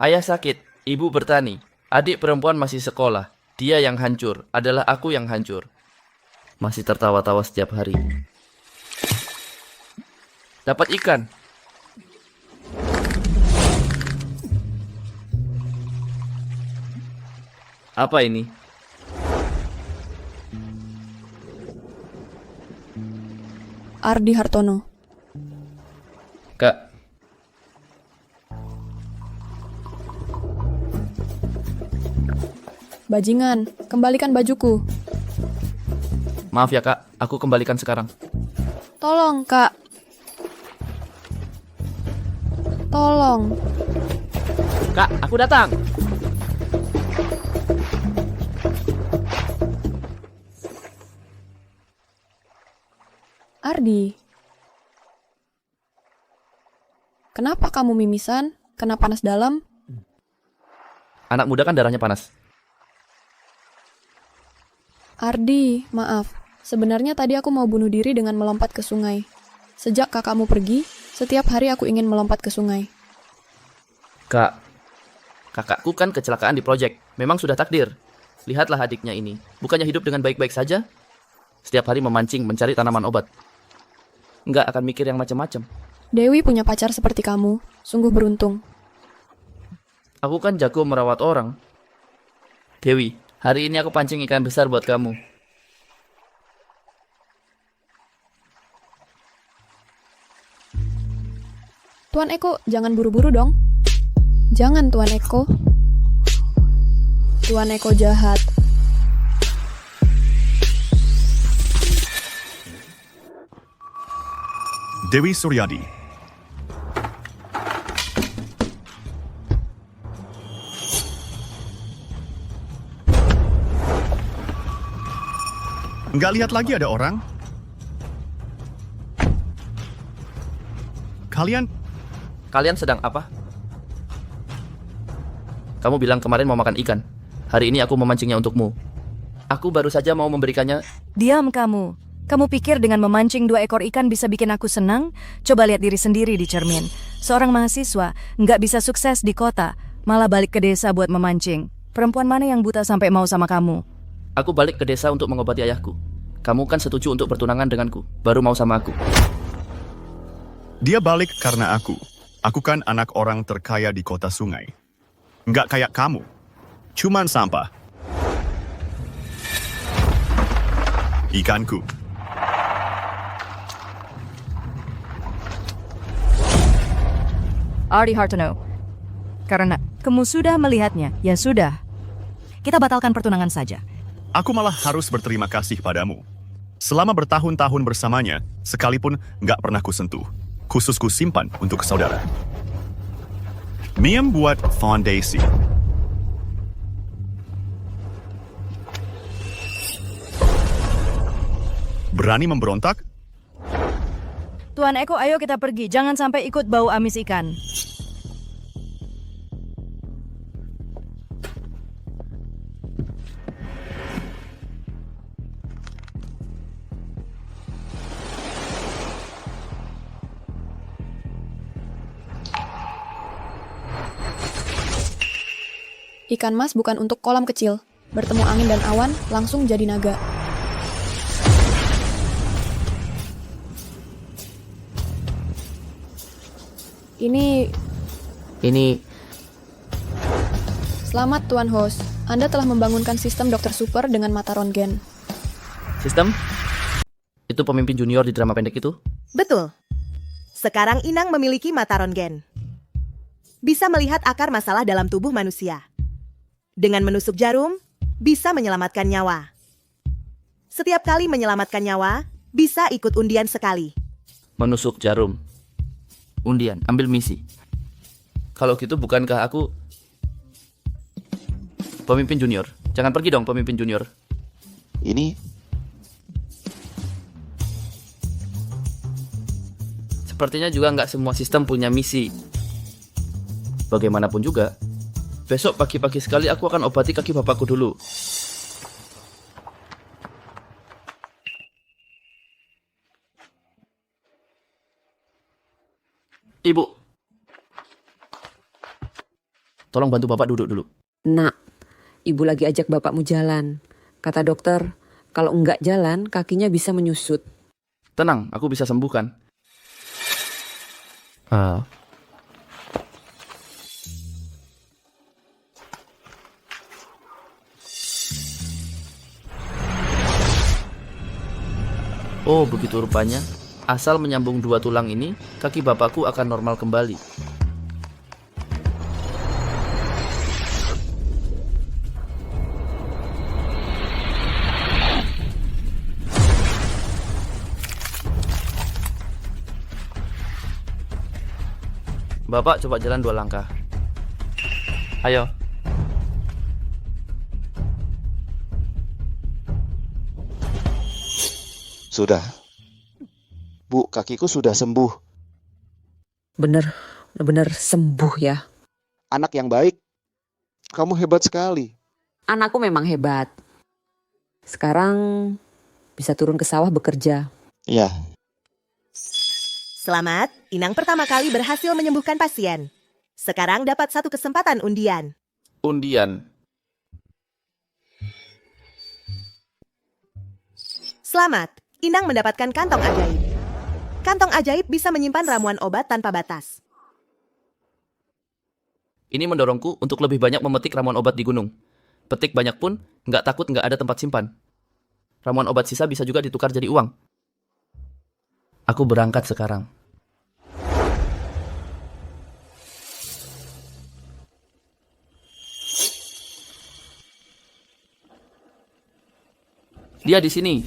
Ayah sakit, ibu bertani, adik perempuan masih sekolah. Dia yang hancur, adalah aku yang hancur. Masih tertawa-tawa setiap hari. Dapat ikan. Apa ini? Ardi Hartono. Kak, Bajingan, kembalikan bajuku. maaf ya kak, aku kembalikan sekarang. Tolong, Kak. Tolong. Kak, aku datang. Ardi. Kenapa kamu mimisan? Kena panas dalam? Anak muda kan darahnya panas. Ardi, maaf. Sebenarnya tadi aku mau bunuh diri dengan melompat ke sungai. Sejak kakakmu pergi, setiap hari aku ingin melompat ke sungai. Kak, kakakku kan kecelakaan di proyek. Memang sudah takdir. Lihatlah adiknya ini. Bukannya hidup dengan baik-baik saja? Setiap hari memancing mencari tanaman obat. Nggak akan mikir yang macam-macam. Dewi punya pacar seperti kamu. Sungguh beruntung. Aku kan jago merawat orang. Dewi, hari ini aku pancing ikan besar buat kamu. Tuan Eko, jangan buru-buru dong. Jangan, Tuan Eko. Tuan Eko jahat. Dewi Suryadi. Nggak lihat lagi ada orang? Kalian sedang apa? Kamu bilang kemarin mau makan ikan. Hari ini aku memancingnya untukmu. Aku baru saja mau memberikannya. Diam kamu. Kamu pikir dengan memancing 2 ekor ikan bisa bikin aku senang? Coba lihat diri sendiri di cermin. Seorang mahasiswa nggak bisa sukses di kota, malah balik ke desa buat memancing. Perempuan mana yang buta sampai mau sama kamu? Aku balik ke desa untuk mengobati ayahku. Kamu kan setuju untuk bertunangan denganku, baru mau sama aku. Dia balik karena aku. Aku kan anak orang terkaya di kota sungai. Nggak kayak kamu. Cuman sampah. Ikanku. Ardi Hartono. Karena kamu sudah melihatnya, ya sudah. Kita batalkan pertunangan saja. Aku malah harus berterima kasih padamu. Selama bertahun-tahun bersamanya, sekalipun nggak pernah kusentuh. Khusus ku simpan untuk saudara. Miem buat fondasi. Berani memberontak? Tuan Eko, ayo kita pergi. Jangan sampai ikut bau amis ikan. Ikan mas bukan untuk kolam kecil. Bertemu angin dan awan, langsung jadi naga. Ini... Selamat Tuan Host. Anda telah membangunkan sistem dokter super dengan mata röntgen. Sistem? Itu pemimpin junior di drama pendek itu? Betul. Sekarang Inang memiliki mata röntgen. Bisa melihat akar masalah dalam tubuh manusia. Dengan menusuk jarum, bisa menyelamatkan nyawa. Setiap kali menyelamatkan nyawa, bisa ikut undian sekali. Menusuk jarum. Undian, ambil misi. Kalau gitu bukankah aku pemimpin junior? Jangan pergi dong pemimpin junior. Ini Sepertinya juga nggak semua sistem punya misi. Bagaimanapun juga, besok pagi-pagi sekali aku akan obati kaki bapakku dulu. Ibu. Tolong bantu Bapak duduk dulu. Nak, ibu lagi ajak bapakmu jalan. Kata dokter, kalau enggak jalan, kakinya bisa menyusut. Tenang, aku bisa sembuhkan. Oh, begitu rupanya. Asal menyambung dua tulang ini, kaki bapakku akan normal kembali. Bapak coba jalan 2 langkah. Ayo. Sudah. Bu, kakiku sudah sembuh. Bener sembuh ya. Anak yang baik. Kamu hebat sekali. Anakku memang hebat. Sekarang bisa turun ke sawah bekerja. Ya, Selamat, Inang pertama kali berhasil menyembuhkan pasien. Sekarang dapat 1 kesempatan undian. Undian. Selamat, Inang mendapatkan kantong ajaib. Kantong ajaib bisa menyimpan ramuan obat tanpa batas. Ini mendorongku untuk lebih banyak memetik ramuan obat di gunung. Petik banyak pun, nggak takut nggak ada tempat simpan. Ramuan obat sisa bisa juga ditukar jadi uang. Aku berangkat sekarang. Dia di sini.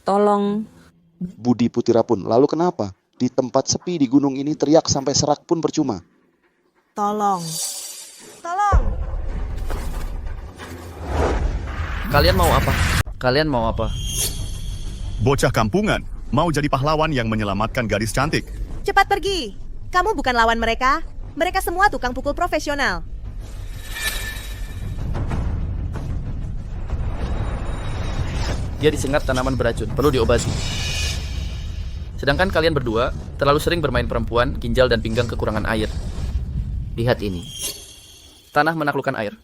Tolong. Budi Putirapun. Lalu kenapa? Di tempat sepi di gunung ini teriak sampai serak pun percuma. Tolong. Kalian mau apa? Kalian mau apa? Bocah kampungan, mau jadi pahlawan yang menyelamatkan gadis cantik. Cepat pergi. Kamu bukan lawan mereka. Mereka semua tukang pukul profesional. Dia disengat tanaman beracun, perlu diobati. Sedangkan kalian berdua terlalu sering bermain perempuan, ginjal dan pinggang kekurangan air. Lihat ini. Tanah menaklukkan air.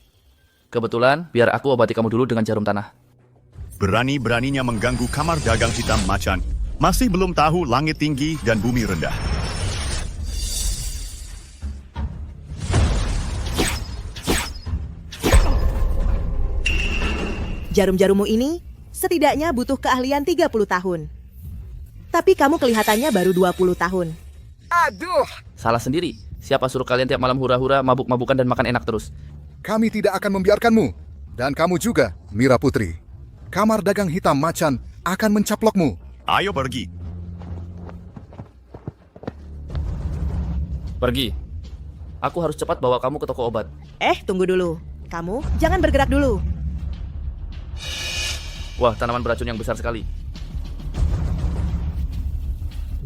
Kebetulan, biar aku obati kamu dulu dengan jarum tanah. Berani-beraninya mengganggu kamar dagang hitam macan. Masih belum tahu langit tinggi dan bumi rendah. Jarum-jarummu ini setidaknya butuh keahlian 30 tahun. Tapi kamu kelihatannya baru 20 tahun. Salah sendiri. Siapa suruh kalian tiap malam hura-hura, mabuk-mabukan dan makan enak terus? Kami tidak akan membiarkanmu. Dan kamu juga, Mira Putri. Kamar dagang hitam macan akan mencaplokmu. Ayo pergi. Pergi. Aku harus cepat bawa kamu ke toko obat. Tunggu dulu. Kamu jangan bergerak dulu. Wah, tanaman beracun yang besar sekali.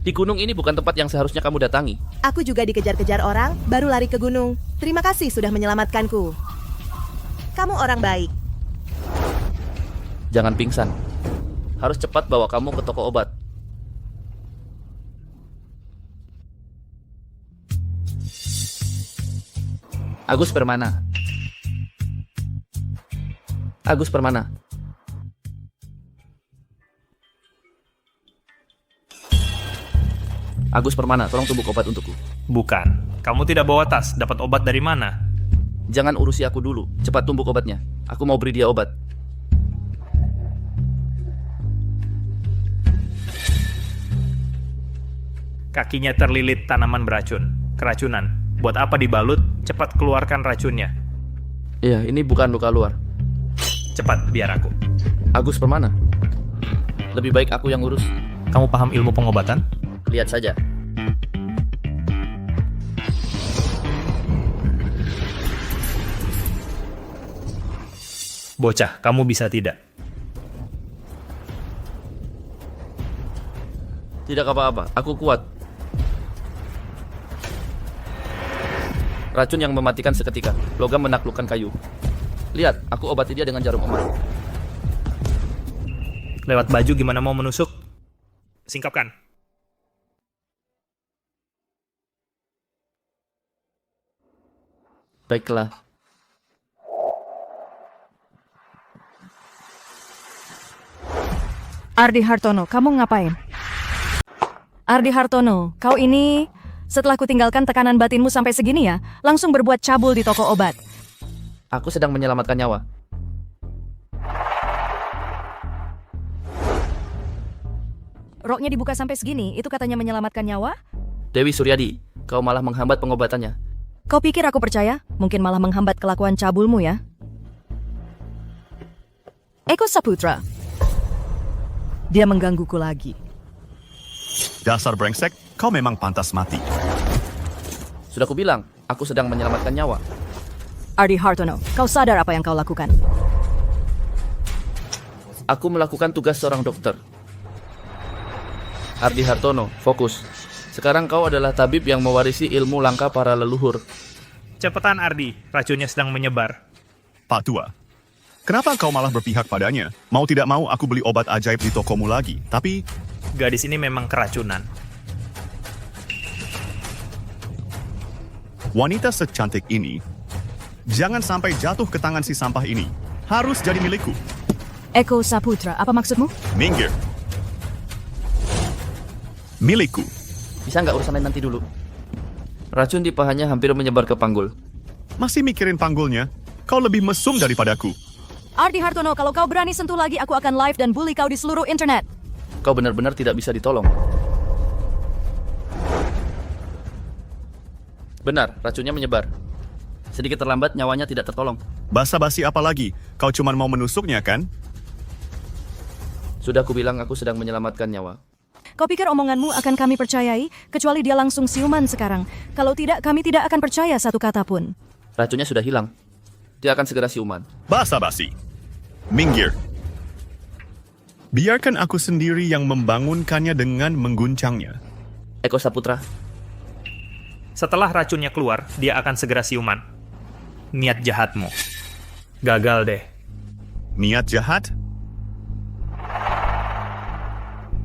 Di gunung ini bukan tempat yang seharusnya kamu datangi. Aku juga dikejar-kejar orang, baru lari ke gunung. Terima kasih sudah menyelamatkanku. Kamu orang baik. Jangan pingsan. Harus cepat bawa kamu ke toko obat. Agus Permana. Agus Permana. Agus Permana, tolong tumbuk obat untukku. Bukan. Kamu tidak bawa tas. Dapat obat dari mana? Jangan urusi aku dulu. Cepat tumbuk obatnya. Aku mau beri dia obat. Kakinya terlilit tanaman beracun. Keracunan. Buat apa dibalut? Cepat keluarkan racunnya. Iya, ini bukan luka luar. Cepat, biar aku. Agus Permana. Lebih baik aku yang urus. Kamu paham ilmu pengobatan? Lihat saja. Bocah, kamu bisa tidak? Tidak apa-apa, aku kuat. Racun yang mematikan seketika. Logam menaklukkan kayu. Lihat, aku obati dia dengan jarum emas. Lewat baju gimana mau menusuk? Singkapkan. Baiklah. Ardi Hartono, kamu ngapain? Ardi Hartono, kau ini setelah kutinggalkan tekanan batinmu sampai segini ya, langsung berbuat cabul di toko obat. Aku sedang menyelamatkan nyawa. Roknya dibuka sampai segini, itu katanya menyelamatkan nyawa? Dewi Suryadi, kau malah menghambat pengobatannya. Kau pikir aku percaya? Mungkin malah menghambat kelakuan cabulmu ya? Eko Saputra. Dia menggangguku lagi. Dasar brengsek, kau memang pantas mati. Sudah kubilang, aku sedang menyelamatkan nyawa. Ardi Hartono, kau sadar apa yang kau lakukan? Aku melakukan tugas seorang dokter. Ardi Hartono, fokus. Sekarang kau adalah tabib yang mewarisi ilmu langka para leluhur. Cepetan Ardi, racunnya sedang menyebar. Pak Tua, kenapa kau malah berpihak padanya? Mau tidak mau aku beli obat ajaib di tokomu lagi, tapi Gadis ini memang keracunan. wanita secantik ini jangan sampai jatuh ke tangan si sampah ini. Harus jadi milikku. Eko Saputra, apa maksudmu? Minggir. Milikku. Bisa nggak urusan lain nanti dulu? Racun di pahanya hampir menyebar ke panggul. Masih mikirin panggulnya? Kau lebih mesum daripadaku. Ardi Hartono, kalau kau berani sentuh lagi, aku akan live dan bully kau di seluruh internet. Kau benar-benar tidak bisa ditolong. Benar, racunnya menyebar. Sedikit terlambat, nyawanya tidak tertolong. Basa-basi apa lagi? Kau cuma mau menusuknya, kan? Sudah kubilang aku sedang menyelamatkan nyawa. Kau pikir omonganmu akan kami percayai, kecuali dia langsung siuman sekarang. Kalau tidak, kami tidak akan percaya satu kata pun. Racunnya sudah hilang. Dia akan segera siuman. Basa-basi. Minggir. Biarkan aku sendiri yang membangunkannya dengan mengguncangnya. Eko Saputra, Setelah racunnya keluar, dia akan segera siuman. Niat jahatmu. Gagal deh. Niat jahat?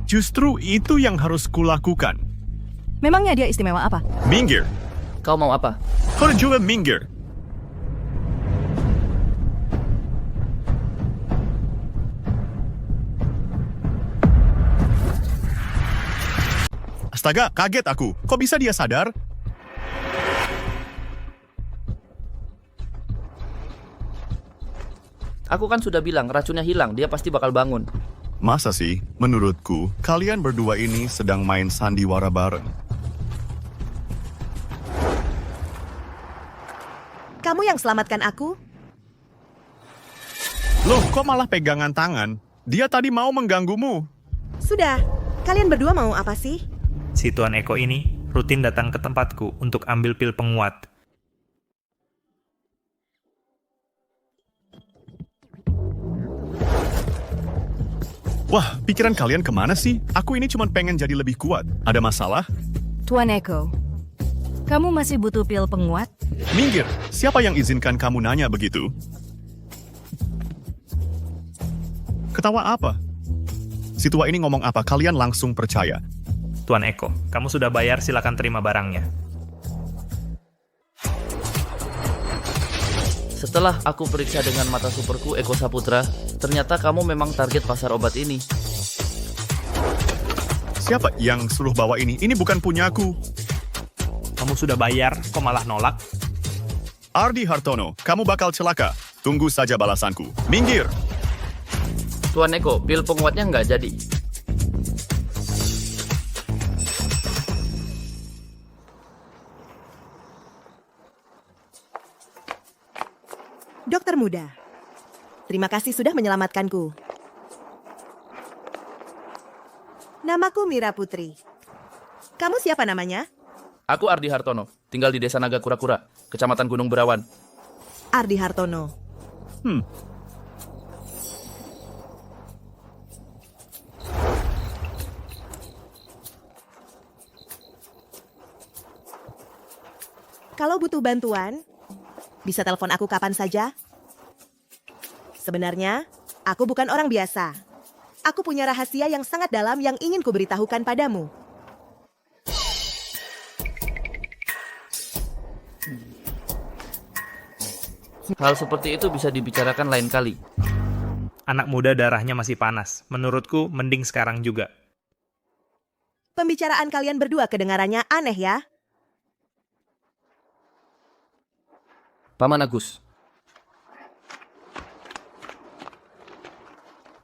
Justru itu yang harus kulakukan. Memangnya dia istimewa apa? Minggir. kau mau apa? Kau juga minggir. Astaga, kaget aku. Kok bisa dia sadar? Aku kan sudah bilang racunnya hilang, dia pasti bakal bangun. Masa sih? Menurutku, kalian berdua ini sedang main sandiwara bareng. Kamu yang selamatkan aku? Loh, kok malah pegangan tangan? Dia tadi mau mengganggumu. Sudah, kalian berdua mau apa sih? Si Tuan Eko ini rutin datang ke tempatku untuk ambil pil penguat. Wah, pikiran kalian kemana sih? Aku ini cuma pengen jadi lebih kuat. Ada masalah? Tuan Eko, kamu masih butuh pil penguat? Minggir, siapa yang izinkan kamu nanya begitu? Ketawa apa? Si tua ini ngomong apa, kalian langsung percaya. Tuan Eko, kamu sudah bayar, silakan terima barangnya. Setelah aku periksa dengan mata superku Eko Saputra, ternyata kamu memang target pasar obat ini. Siapa yang suruh bawa ini? Ini bukan punyaku. Kamu sudah bayar, kok malah nolak? Ardi Hartono, kamu bakal celaka. Tunggu saja balasanku. Minggir! Tuan Eko, pil penguatnya nggak jadi. Dokter muda, terima kasih sudah menyelamatkanku. Namaku Mira Putri. Kamu siapa namanya? Aku Ardi Hartono, tinggal di Desa Naga Kura-Kura, Kecamatan Gunung Berawan. Ardi Hartono. Kalau butuh bantuan, bisa telepon aku kapan saja. Sebenarnya, aku bukan orang biasa. Aku punya rahasia yang sangat dalam yang ingin kuberitahukan padamu. Hal seperti itu bisa dibicarakan lain kali. Anak muda darahnya masih panas. Menurutku, mending sekarang juga. Pembicaraan kalian berdua kedengarannya aneh ya? Paman Agus.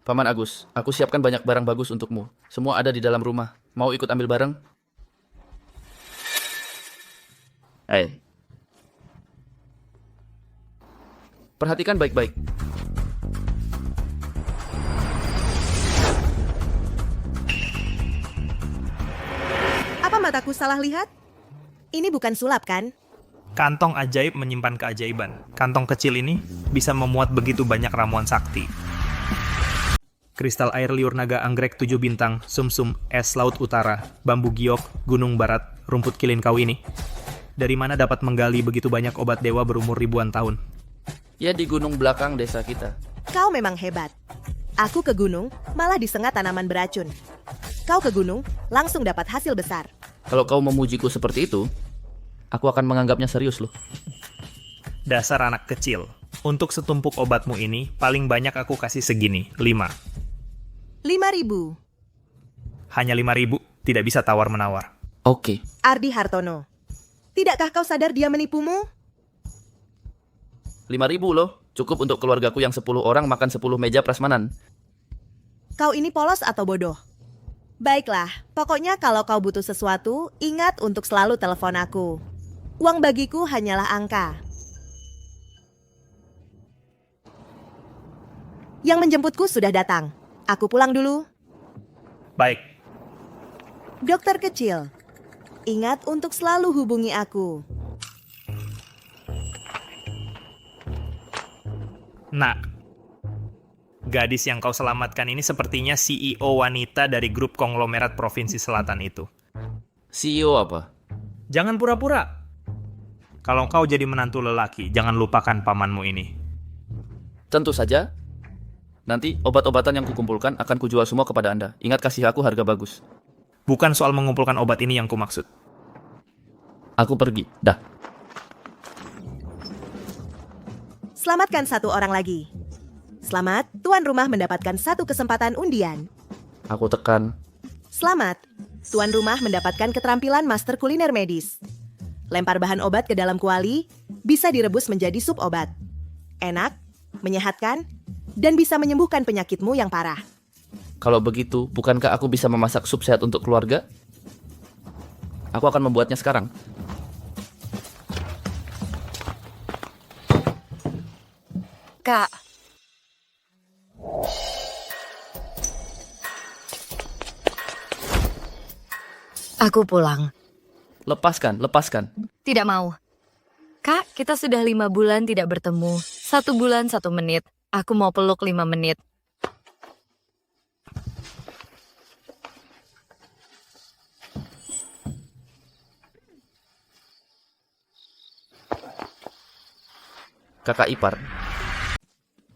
Paman Agus, aku siapkan banyak barang bagus untukmu. Semua ada di dalam rumah. Mau ikut ambil bareng? Perhatikan baik-baik. Apa mataku salah lihat? Ini bukan sulap kan? Kantong ajaib menyimpan keajaiban. Kantong kecil ini bisa memuat begitu banyak ramuan sakti. Kristal air liur naga anggrek 7 bintang, sumsum, es laut utara, bambu giok, gunung barat, rumput kilin kau ini. Dari mana dapat menggali begitu banyak obat dewa berumur ribuan tahun? Ya di gunung belakang desa kita. Kau memang hebat. Aku ke gunung, malah disengat tanaman beracun. Kau ke gunung, langsung dapat hasil besar. Kalau kau memujiku seperti itu, aku akan menganggapnya serius loh. Dasar anak kecil. Untuk setumpuk obatmu ini, paling banyak aku kasih segini, 5. 5.000. Hanya 5.000, tidak bisa tawar-menawar. Oke. Ardi Hartono. Tidakkah kau sadar dia menipumu? 5.000 loh. Cukup untuk keluargaku yang 10 orang makan 10 meja prasmanan. Kau ini polos atau bodoh? Baiklah, pokoknya kalau kau butuh sesuatu, ingat untuk selalu telepon aku. Uang bagiku hanyalah angka. Yang menjemputku sudah datang. Aku pulang dulu. Baik. Dokter kecil, ingat untuk selalu hubungi aku. Nak, gadis yang kau selamatkan ini sepertinya CEO wanita dari grup konglomerat Provinsi Selatan itu. CEO apa? Jangan pura-pura. Kalau kau jadi menantu lelaki, jangan lupakan pamanmu ini. Tentu saja. Nanti obat-obatan yang kukumpulkan akan kujual semua kepada Anda. Ingat kasih aku harga bagus. Bukan soal mengumpulkan obat ini yang kumaksud. Aku pergi. Dah. Selamatkan satu orang lagi. Selamat, tuan rumah mendapatkan satu kesempatan undian. Aku tekan. Selamat, tuan rumah mendapatkan keterampilan master kuliner medis. Lempar bahan obat ke dalam kuali, bisa direbus menjadi sup obat. Enak, menyehatkan, dan bisa menyembuhkan penyakitmu yang parah. Kalau begitu, bukankah aku bisa memasak sup sehat untuk keluarga? Aku akan membuatnya sekarang. Kak. Aku pulang. Lepaskan, lepaskan. Tidak mau. Kak, kita sudah 5 bulan tidak bertemu. 1 bulan 1 menit. Aku mau peluk 5 menit. Kakak ipar.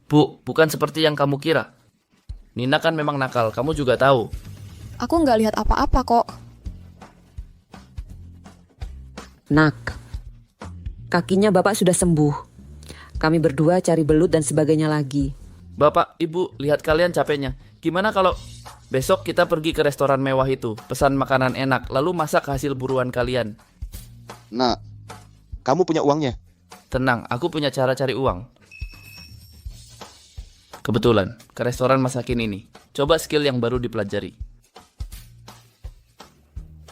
Bu, bukan seperti yang kamu kira. Nina kan memang nakal, kamu juga tahu. Aku nggak lihat apa-apa kok. Nak, kakinya bapak sudah sembuh. Kami berdua cari belut dan sebagainya lagi. Bapak, Ibu, lihat kalian capeknya. Gimana kalau besok kita pergi ke restoran mewah itu, pesan makanan enak, lalu masak hasil buruan kalian? Nah, kamu punya uangnya? Tenang, aku punya cara cari uang. Kebetulan, ke restoran masakin ini. Coba skill yang baru dipelajari.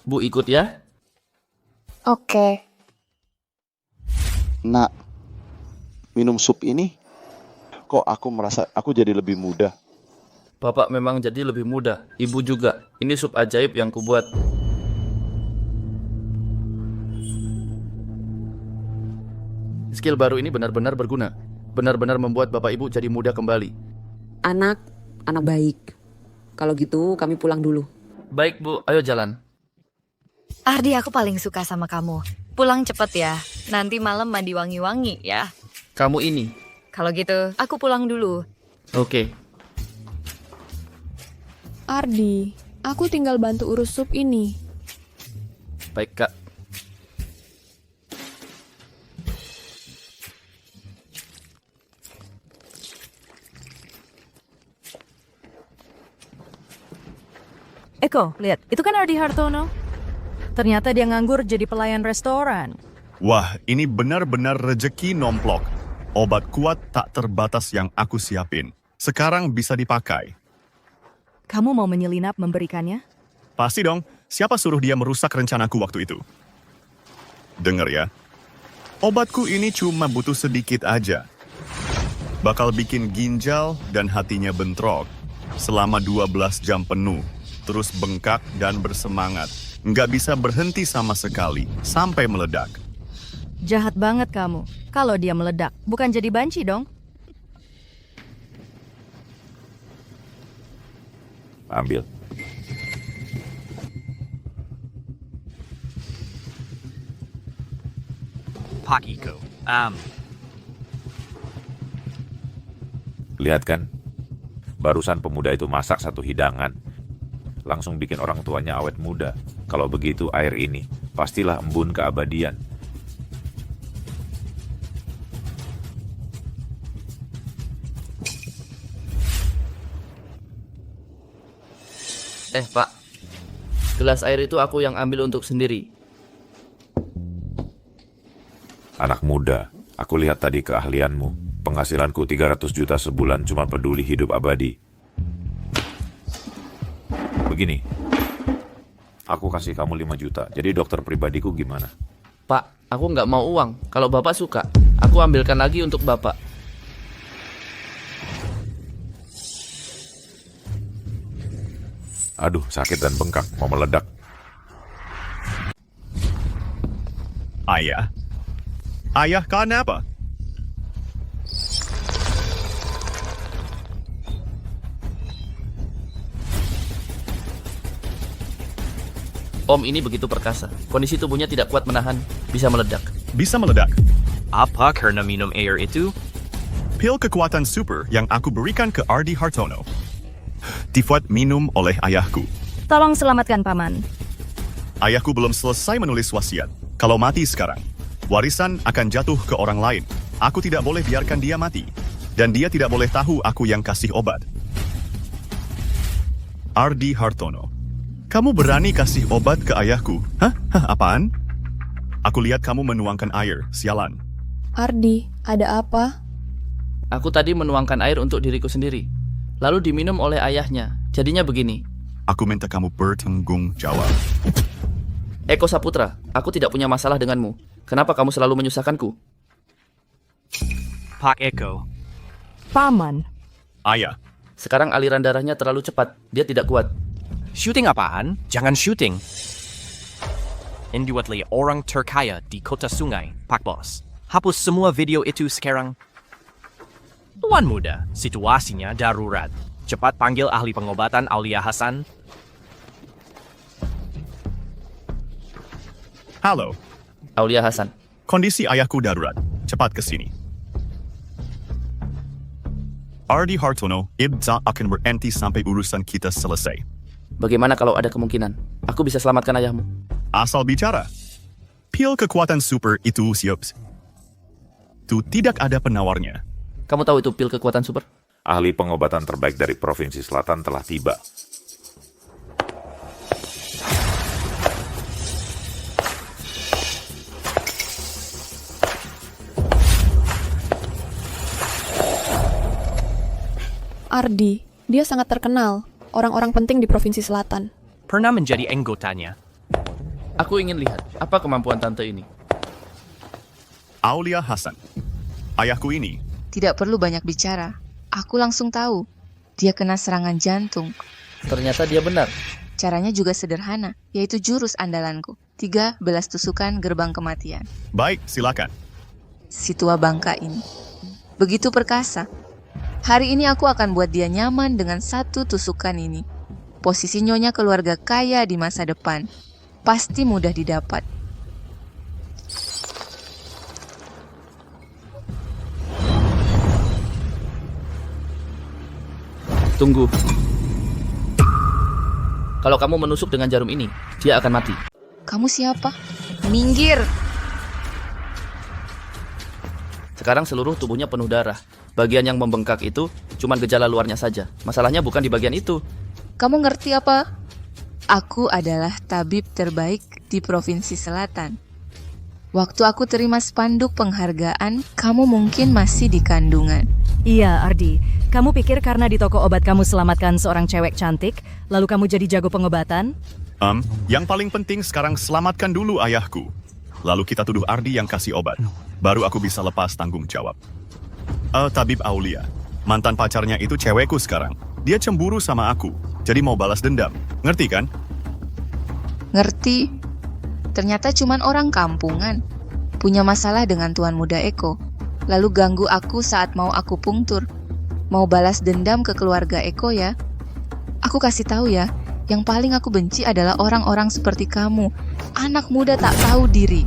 Bu, ikut ya? Oke. Nak, minum sup ini, kok aku merasa aku jadi lebih muda. Bapak memang jadi lebih muda. Ibu juga. Ini sup ajaib yang kubuat. Skill baru ini benar-benar berguna. Benar-benar membuat Bapak Ibu jadi muda kembali. Anak baik. Kalau gitu kami pulang dulu. Baik Bu, ayo jalan. Ardi, aku paling suka sama kamu. Pulang cepet ya. Nanti malam mandi wangi-wangi ya. Kamu ini. Kalau gitu, aku pulang dulu. Oke. Ardi, aku tinggal bantu urus sup ini. Baik, Kak. Eko, lihat, itu kan Ardi Hartono. Ternyata dia nganggur jadi pelayan restoran. Wah, ini benar-benar rejeki nomplok. Obat kuat tak terbatas yang aku siapin. Sekarang bisa dipakai. Kamu mau menyelinap memberikannya? Pasti dong, siapa suruh dia merusak rencanaku waktu itu? Dengar ya, obatku ini cuma butuh sedikit aja. Bakal bikin ginjal dan hatinya bentrok selama 12 jam penuh. Terus bengkak dan bersemangat. Nggak bisa berhenti sama sekali, sampai meledak. Jahat banget kamu. Kalau dia meledak, bukan jadi banci dong. Ambil. Pak Iko. Lihat kan? Barusan pemuda itu masak satu hidangan. Langsung bikin orang tuanya awet muda. Kalau begitu air ini, pastilah embun keabadian. Pak. Gelas air itu aku yang ambil untuk sendiri. Anak muda, aku lihat tadi keahlianmu. Penghasilanku 300 juta sebulan cuma peduli hidup abadi. Begini, aku kasih kamu 5 juta, jadi dokter pribadiku gimana? Pak, aku nggak mau uang. Kalau Bapak suka, aku ambilkan lagi untuk Bapak. Aduh, sakit dan bengkak, mau meledak. Ayah? Ayah kenapa? Om ini begitu perkasa. Kondisi tubuhnya tidak kuat menahan, bisa meledak. Bisa meledak. Apa karena minum air itu? Pil kekuatan super yang aku berikan ke Ardi Hartono. Dibuat minum oleh ayahku. Tolong selamatkan paman. Ayahku belum selesai menulis wasiat. Kalau mati sekarang, warisan akan jatuh ke orang lain. Aku tidak boleh biarkan dia mati. Dan dia tidak boleh tahu aku yang kasih obat. Ardi Hartono, kamu berani kasih obat ke ayahku? Hah? Apaan? Aku lihat kamu menuangkan air, sialan. Ardi, ada apa? Aku tadi menuangkan air untuk diriku sendiri. Lalu diminum oleh ayahnya. Jadinya begini. Aku minta kamu bertanggung jawab. Eko Saputra, aku tidak punya masalah denganmu. Kenapa kamu selalu menyusahkanku? Pak Eko. Paman. Ayah. Sekarang aliran darahnya terlalu cepat. Dia tidak kuat. Syuting apaan? Jangan syuting. Induatli orang terkaya di kota sungai, Pak Bos. Hapus semua video itu sekarang. Tuan muda, situasinya darurat. Cepat panggil ahli pengobatan Aulia Hasan. Halo. Aulia Hasan. Kondisi ayahku darurat. Cepat ke sini. Ardi Hartono, Ibza akan berhenti sampai urusan kita selesai. Bagaimana kalau ada kemungkinan? Aku bisa selamatkan ayahmu. Asal bicara. Pil kekuatan super itu siap. Itu tidak ada penawarnya. Kamu tahu itu pil kekuatan super? Ahli pengobatan terbaik dari Provinsi Selatan telah tiba. Ardi, dia sangat terkenal. Orang-orang penting di Provinsi Selatan. Pernah menjadi anggotanya. Aku ingin lihat apa kemampuan tante ini. Aulia Hasan. Ayahku ini. Tidak perlu banyak bicara. Aku langsung tahu. Dia kena serangan jantung. Ternyata dia benar. Caranya juga sederhana, yaitu jurus andalanku. 13 tusukan gerbang kematian. Baik, silakan. Si tua bangka ini. Begitu perkasa. Hari ini aku akan buat dia nyaman dengan satu tusukan ini. Posisi nyonya keluarga kaya di masa depan. Pasti mudah didapat. Tunggu. Kalau kamu menusuk dengan jarum ini, dia akan mati. Kamu siapa? Minggir! Sekarang seluruh tubuhnya penuh darah. Bagian yang membengkak itu cuma gejala luarnya saja. Masalahnya bukan di bagian itu. Kamu ngerti apa? Aku adalah tabib terbaik di Provinsi Selatan. Waktu aku terima spanduk penghargaan, kamu mungkin masih di kandungan. Iya, Ardi. Kamu pikir karena di toko obat kamu selamatkan seorang cewek cantik, lalu kamu jadi jago pengobatan? Yang paling penting sekarang selamatkan dulu ayahku. Lalu kita tuduh Ardi yang kasih obat. Baru aku bisa lepas tanggung jawab. Tabib Aulia, mantan pacarnya itu cewekku sekarang. Dia cemburu sama aku, jadi mau balas dendam. Ngerti kan? Ngerti. Ternyata cuman orang kampungan. Punya masalah dengan Tuan Muda Eko. Lalu ganggu aku saat mau aku pungtur. Mau balas dendam ke keluarga Eko ya. Aku kasih tahu ya, yang paling aku benci adalah orang-orang seperti kamu. Anak muda tak tahu diri.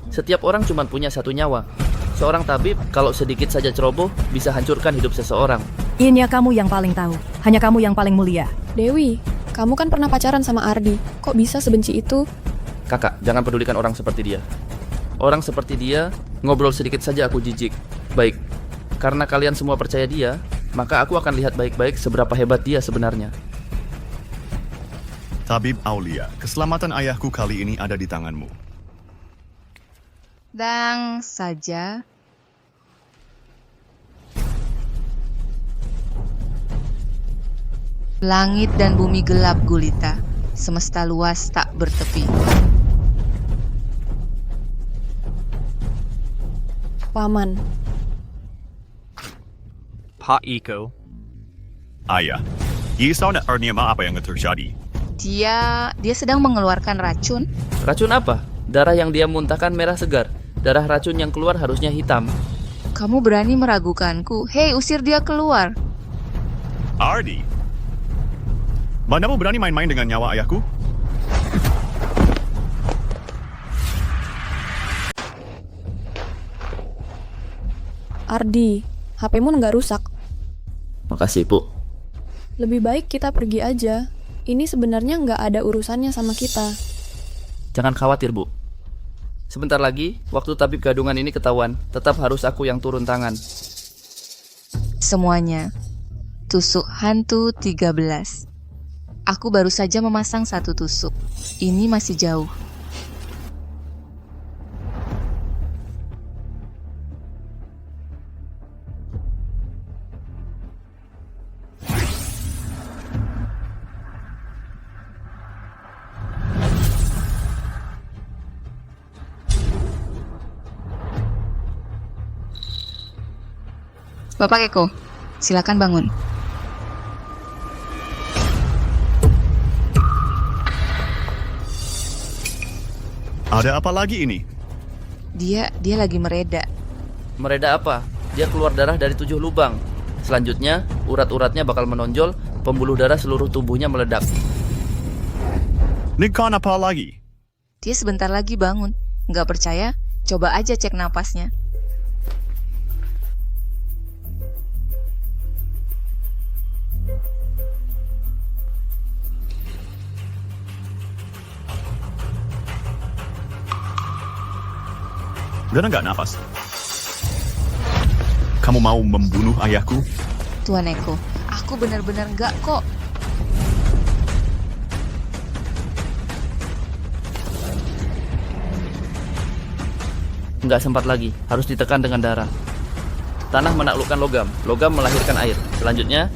Setiap orang cuma punya satu nyawa. Seorang tabib, kalau sedikit saja ceroboh, bisa hancurkan hidup seseorang. Ini kamu yang paling tahu. Hanya kamu yang paling mulia. Dewi, kamu kan pernah pacaran sama Ardi. Kok bisa sebenci itu? Kakak, jangan pedulikan orang seperti dia. Orang seperti dia, ngobrol sedikit saja aku jijik. Baik, karena kalian semua percaya dia, maka aku akan lihat baik-baik seberapa hebat dia sebenarnya. Tabib Aulia, keselamatan ayahku kali ini ada di tanganmu. Dan saja. Langit dan bumi gelap gulita, semesta luas tak bertepi. Paman. Pak Iko. Ayah, Yisau dan Arniema apa yang terjadi? Dia sedang mengeluarkan racun. Racun apa? Darah yang dia muntahkan merah segar. Darah racun yang keluar harusnya hitam. Kamu berani meragukanku. Hei, usir dia keluar. Ardi, mandamu berani main-main dengan nyawa ayahku? Ardi, HP-mu nggak rusak. Makasih, Bu. Lebih baik kita pergi aja. Ini sebenarnya nggak ada urusannya sama kita. Jangan khawatir, Bu. Sebentar lagi, waktu tabib gadungan ini ketahuan, tetap harus aku yang turun tangan. Semuanya. Tusuk hantu 13. Aku baru saja memasang 1 tusuk. Ini masih jauh. Bapak Eko, silakan bangun. Ada apa lagi ini? Dia lagi mereda. Mereda apa? Dia keluar darah dari 7 lubang. Selanjutnya, urat-uratnya bakal menonjol, pembuluh darah seluruh tubuhnya meledak. Nikon apa lagi? Dia sebentar lagi bangun. Nggak percaya? Coba aja cek napasnya. Udah nggak napas? Kamu mau membunuh ayahku? Tuan Eko, aku benar-benar nggak kok. Nggak sempat lagi, harus ditekan dengan darah. Tanah menaklukkan logam, logam melahirkan air. Selanjutnya,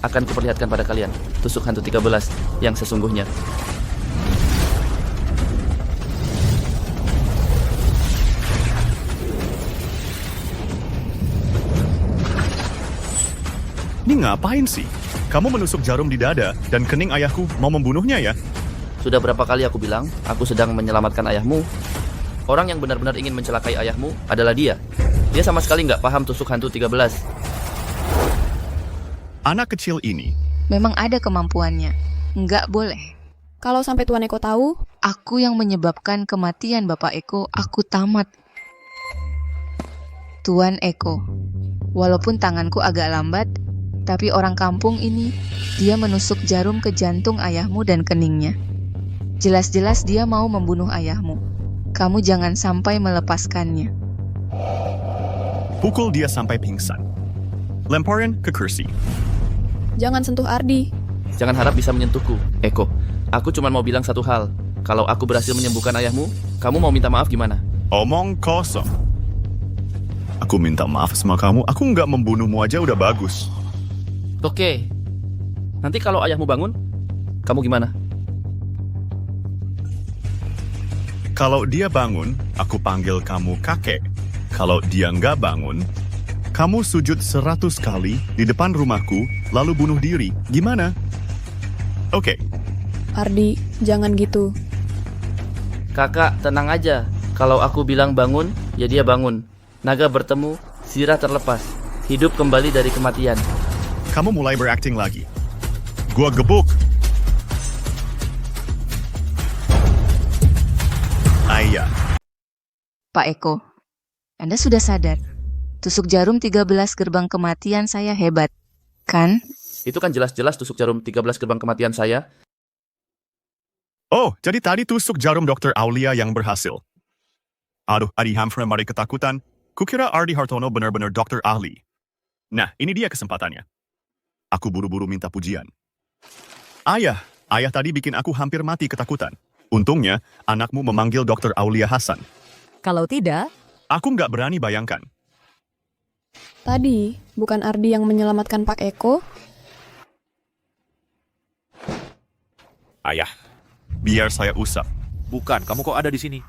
akan kuperlihatkan pada kalian tusuk hantu 13 yang sesungguhnya. Ini ngapain sih? Kamu menusuk jarum di dada dan kening ayahku mau membunuhnya ya? Sudah berapa kali aku bilang, aku sedang menyelamatkan ayahmu. Orang yang benar-benar ingin mencelakai ayahmu adalah dia. Dia sama sekali nggak paham tusuk hantu 13. Anak kecil ini Memang ada kemampuannya. Nggak boleh. Kalau sampai Tuan Eko tahu, Aku yang menyebabkan kematian Bapak Eko, aku tamat. Tuan Eko, walaupun tanganku agak lambat, Tapi orang kampung ini, dia menusuk jarum ke jantung ayahmu dan keningnya. Jelas-jelas dia mau membunuh ayahmu. Kamu jangan sampai melepaskannya. Pukul dia sampai pingsan. Lemparin ke kursi. Jangan sentuh Ardi. Jangan harap bisa menyentuhku, Eko. Aku cuma mau bilang satu hal. Kalau aku berhasil menyembuhkan ayahmu, kamu mau minta maaf gimana? Omong kosong. Aku minta maaf sama kamu, aku nggak membunuhmu aja udah bagus. Oke. Nanti kalau ayahmu bangun, kamu gimana? Kalau dia bangun, aku panggil kamu kakek. Kalau dia nggak bangun, kamu sujud 100 kali di depan rumahku, lalu bunuh diri. Gimana? Oke. Ardi, jangan gitu. Kakak, tenang aja. Kalau aku bilang bangun, ya dia bangun. Naga bertemu, sirah terlepas. Hidup kembali dari kematian. Kamu mulai berakting lagi. Gua gebuk. Ayah. Pak Eko, Anda sudah sadar. Tusuk jarum 13 gerbang kematian saya hebat, kan? Itu kan jelas-jelas tusuk jarum 13 gerbang kematian saya. Oh, jadi tadi tusuk jarum Dr. Aulia yang berhasil. Aduh, Adi Hamfra mari ketakutan. Kukira Ardi Hartono benar-benar dokter ahli. Nah, ini dia kesempatannya. Aku buru-buru minta pujian. Ayah tadi bikin aku hampir mati ketakutan. Untungnya, anakmu memanggil Dr. Aulia Hasan. Kalau tidak, aku nggak berani bayangkan. Tadi, bukan Ardi yang menyelamatkan Pak Eko? Ayah. Biar saya usap. Bukan, kamu kok ada di sini?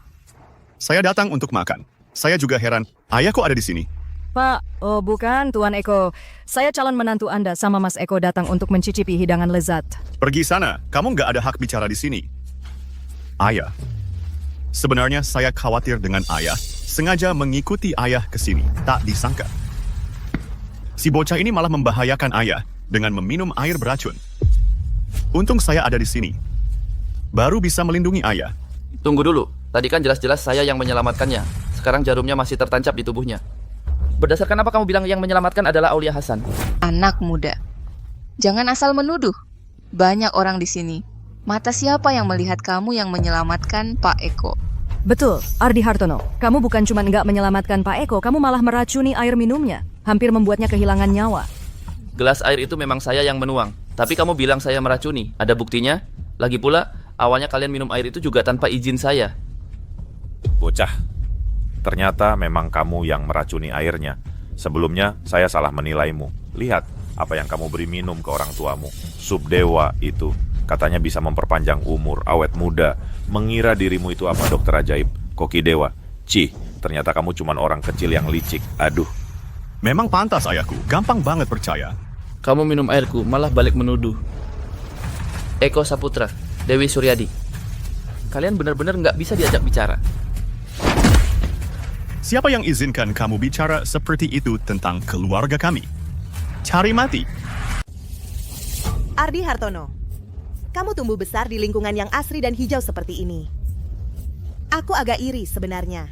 Saya datang untuk makan. Saya juga heran, ayah kok ada di sini? Pak, oh bukan Tuan Eko. Saya calon menantu Anda sama Mas Eko datang untuk mencicipi hidangan lezat. Pergi sana, kamu nggak ada hak bicara di sini. Ayah. Sebenarnya saya khawatir dengan ayah, sengaja mengikuti ayah ke sini, tak disangka. Si bocah ini malah membahayakan ayah dengan meminum air beracun. Untung saya ada di sini. Baru bisa melindungi ayah. Tunggu dulu, tadi kan jelas-jelas saya yang menyelamatkannya. Sekarang jarumnya masih tertancap di tubuhnya. Berdasarkan apa kamu bilang yang menyelamatkan adalah Aulia Hasan? Anak muda. Jangan asal menuduh. Banyak orang di sini. Mata siapa yang melihat kamu yang menyelamatkan Pak Eko? Betul, Ardi Hartono. Kamu bukan cuma nggak menyelamatkan Pak Eko, kamu malah meracuni air minumnya. Hampir membuatnya kehilangan nyawa. Gelas air itu memang saya yang menuang. Tapi kamu bilang saya meracuni. Ada buktinya? Lagi pula, awalnya kalian minum air itu juga tanpa izin saya. Bocah, ternyata memang kamu yang meracuni airnya. Sebelumnya, saya salah menilaimu. Lihat, apa yang kamu beri minum ke orang tuamu. Sup dewa itu. Katanya bisa memperpanjang umur, awet muda. Mengira dirimu itu apa dokter ajaib, koki dewa. Cih, ternyata kamu cuma orang kecil yang licik. Aduh. Memang pantas ayahku, gampang banget percaya. Kamu minum airku, malah balik menuduh. Eko Saputra, Dewi Suryadi. Kalian benar-benar nggak bisa diajak bicara. Siapa yang izinkan kamu bicara seperti itu tentang keluarga kami? Cari mati. Ardi Hartono, kamu tumbuh besar di lingkungan yang asri dan hijau seperti ini. Aku agak iri sebenarnya.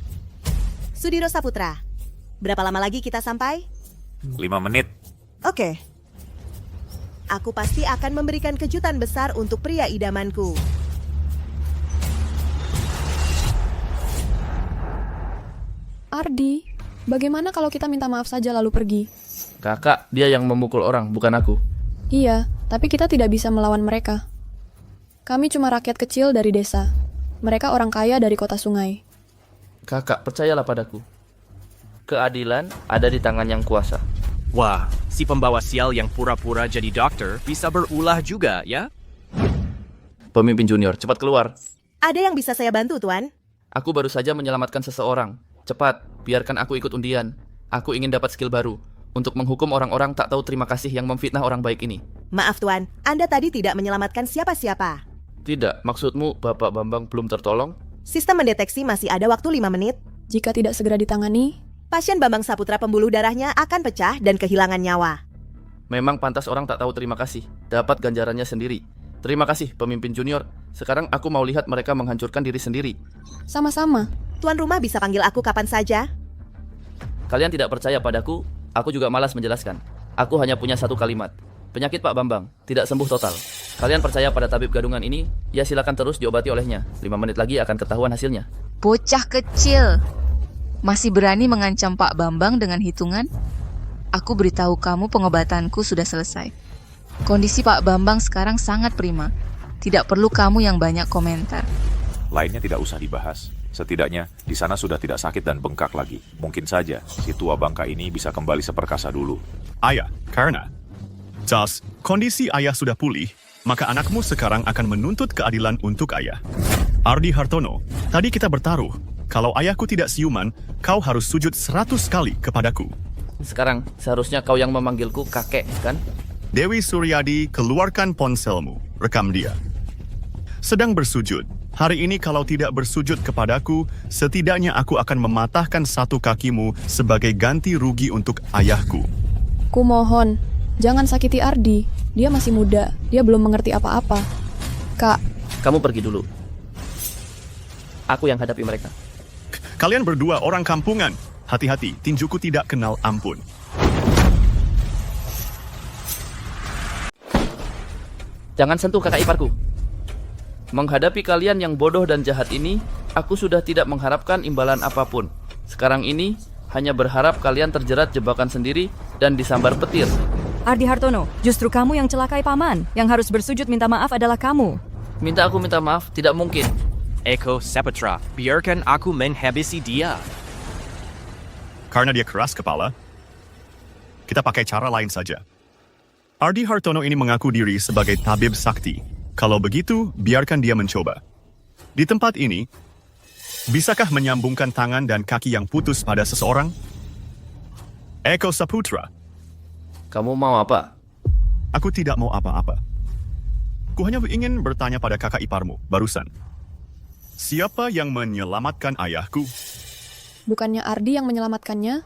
Sudiro Saputra, berapa lama lagi kita sampai? 5 menit. Oke. Aku pasti akan memberikan kejutan besar untuk pria idamanku. Ardi, bagaimana kalau kita minta maaf saja lalu pergi? Kakak, dia yang memukul orang, bukan aku. Iya, tapi kita tidak bisa melawan mereka. Kami cuma rakyat kecil dari desa. Mereka orang kaya dari kota sungai. Kakak, percayalah padaku. Keadilan ada di tangan yang kuasa. Wah, si pembawa sial yang pura-pura jadi dokter bisa berulah juga, ya? Pemimpin junior, cepat keluar. Ada yang bisa saya bantu, Tuan? Aku baru saja menyelamatkan seseorang. Cepat, biarkan aku ikut undian. Aku ingin dapat skill baru untuk menghukum orang-orang tak tahu terima kasih yang memfitnah orang baik ini. Maaf, Tuan. Anda tadi tidak menyelamatkan siapa-siapa. Tidak, maksudmu Bapak Bambang belum tertolong? Sistem mendeteksi masih ada waktu 5 menit. Jika tidak segera ditangani, pasien Bambang Saputra pembuluh darahnya akan pecah dan kehilangan nyawa. Memang pantas orang tak tahu terima kasih. Dapat ganjarannya sendiri. Terima kasih, pemimpin junior. Sekarang aku mau lihat mereka menghancurkan diri sendiri. Sama-sama. Tuan rumah bisa panggil aku kapan saja. Kalian tidak percaya padaku, aku juga malas menjelaskan. Aku hanya punya satu kalimat. Penyakit Pak Bambang tidak sembuh total. Kalian percaya pada tabib gadungan ini? Ya silakan terus diobati olehnya. 5 menit lagi akan ketahuan hasilnya. Bocah kecil. Masih berani mengancam Pak Bambang dengan hitungan? Aku beritahu kamu pengobatanku sudah selesai. Kondisi Pak Bambang sekarang sangat prima. Tidak perlu kamu yang banyak komentar. Lainnya tidak usah dibahas. Setidaknya di sana sudah tidak sakit dan bengkak lagi. Mungkin saja si tua bangka ini bisa kembali seperkasa dulu. Ayah, karena kondisi ayah sudah pulih, maka anakmu sekarang akan menuntut keadilan untuk ayah. Ardi Hartono, tadi kita bertaruh. Kalau ayahku tidak siuman, kau harus sujud 100 kali kepadaku. Sekarang seharusnya kau yang memanggilku kakek, kan? Dewi Suryadi, keluarkan ponselmu. Rekam dia. Sedang bersujud. Hari ini kalau tidak bersujud kepadaku, setidaknya aku akan mematahkan satu kakimu sebagai ganti rugi untuk ayahku. Kumohon, jangan sakiti Ardi. Dia masih muda, dia belum mengerti apa-apa. Kak, Kamu pergi dulu. Aku yang hadapi mereka. Kalian berdua orang kampungan. Hati-hati, tinjuku tidak kenal ampun. Jangan sentuh kakak iparku. Menghadapi kalian yang bodoh dan jahat ini, aku sudah tidak mengharapkan imbalan apapun. Sekarang ini, hanya berharap kalian terjerat jebakan sendiri dan disambar petir. Ardi Hartono, justru kamu yang celakai paman. Yang harus bersujud minta maaf adalah kamu. Minta aku minta maaf, tidak mungkin. Eko Saputra, biarkan aku menghabisi dia. Karena dia keras kepala, kita pakai cara lain saja. Ardi Hartono ini mengaku diri sebagai tabib sakti. Kalau begitu, biarkan dia mencoba. Di tempat ini, bisakah menyambungkan tangan dan kaki yang putus pada seseorang? Eko Saputra. Kamu mau apa? Aku tidak mau apa-apa. Ku hanya ingin bertanya pada kakak iparmu barusan. Siapa yang menyelamatkan ayahku? bukannya Ardi yang menyelamatkannya?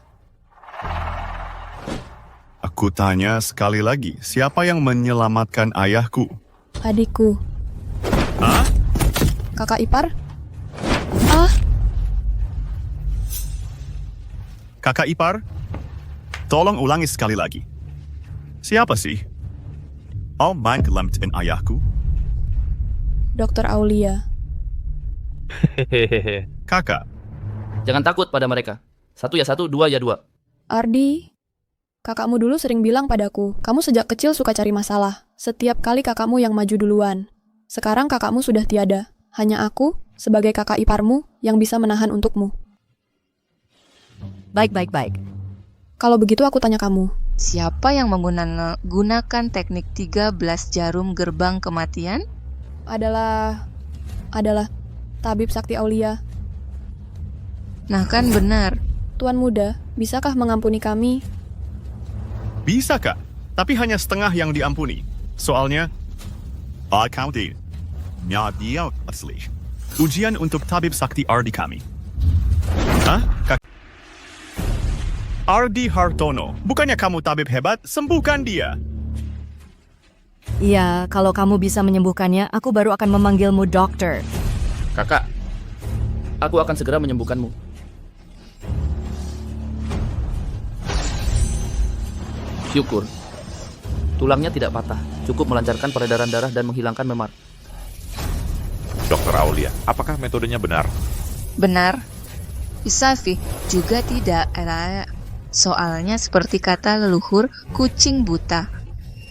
Aku tanya sekali lagi, siapa yang menyelamatkan ayahku? Adikku. Hah? Kakak ipar? Ah! Kakak ipar? Tolong ulangi sekali lagi. Siapa sih? Oh, main kelamtin ayahku? Dr. Aulia. Kakak. Jangan takut pada mereka. 1 ya 1, 2 ya 2. Ardi, kakakmu dulu sering bilang padaku, kamu sejak kecil suka cari masalah. Setiap kali kakakmu yang maju duluan. Sekarang kakakmu sudah tiada. Hanya aku, sebagai kakak iparmu, yang bisa menahan untukmu. Baik. Kalau begitu aku tanya kamu. Siapa yang menggunakan teknik 13 jarum gerbang kematian? Adalah Tabib Sakti Aulia. Nah kan benar. Tuan muda, bisakah mengampuni kami? Bisa, Kak. Tapi hanya setengah yang diampuni. Soalnya, I counted. Dia asli. Ujian untuk Tabib Sakti Ardi kami. Hah? Ardi Hartono, bukannya kamu tabib hebat? Sembuhkan dia. Iya, kalau kamu bisa menyembuhkannya, aku baru akan memanggilmu dokter. Kakak, aku akan segera menyembuhkanmu. Syukur. Tulangnya tidak patah, cukup melancarkan peredaran darah dan menghilangkan memar. Dokter Aulia, apakah metodenya benar? Benar. Isafi juga tidak. Soalnya seperti kata leluhur, kucing buta.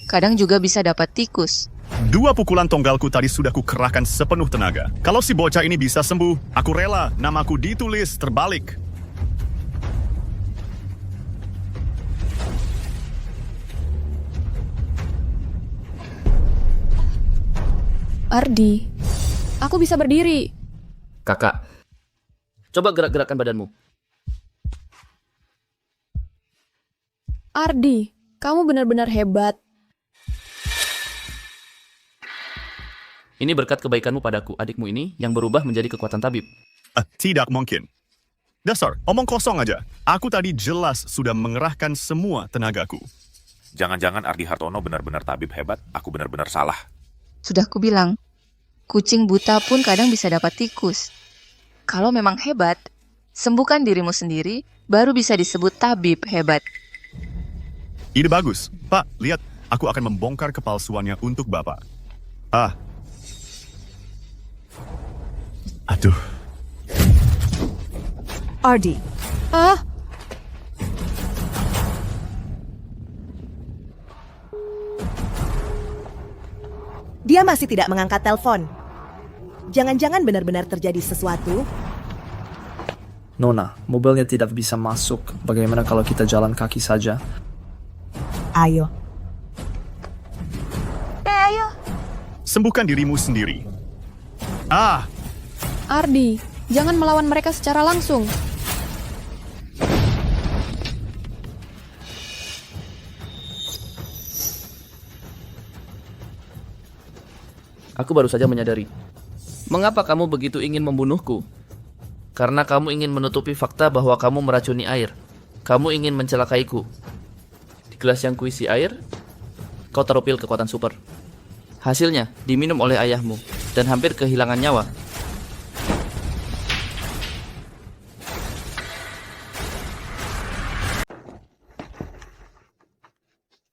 Kadang juga bisa dapat tikus. 2 pukulan tonggalku tadi sudah kukerahkan sepenuh tenaga. Kalau si bocah ini bisa sembuh, aku rela namaku ditulis terbalik. Ardi, aku bisa berdiri. Kakak, coba gerak-gerakkan badanmu. Ardi, kamu benar-benar hebat. Ini berkat kebaikanmu padaku, adikmu ini yang berubah menjadi kekuatan tabib. Tidak mungkin. Dasar, omong kosong aja. Aku tadi jelas sudah mengerahkan semua tenagaku. Jangan-jangan Ardi Hartono benar-benar tabib hebat, aku benar-benar salah. Sudah kubilang, kucing buta pun kadang bisa dapat tikus. Kalau memang hebat, sembuhkan dirimu sendiri, baru bisa disebut tabib hebat. Ide bagus. Pak, lihat. Aku akan membongkar kepalsuannya untuk Bapak. Aduh. Ardi, Ah, Dia masih tidak mengangkat telepon. Jangan-jangan benar-benar terjadi sesuatu. Nona, mobilnya tidak bisa masuk. Bagaimana kalau kita jalan kaki saja? Ayo. Sembuhkan dirimu sendiri. Ardi, jangan melawan mereka secara langsung. Aku baru saja menyadari. Mengapa kamu begitu ingin membunuhku? Karena kamu ingin menutupi fakta bahwa kamu meracuni air. Kamu ingin mencelakaiku. Di gelas yang kuisi air, kau taruh pil kekuatan super. Hasilnya diminum oleh ayahmu dan hampir kehilangan nyawa.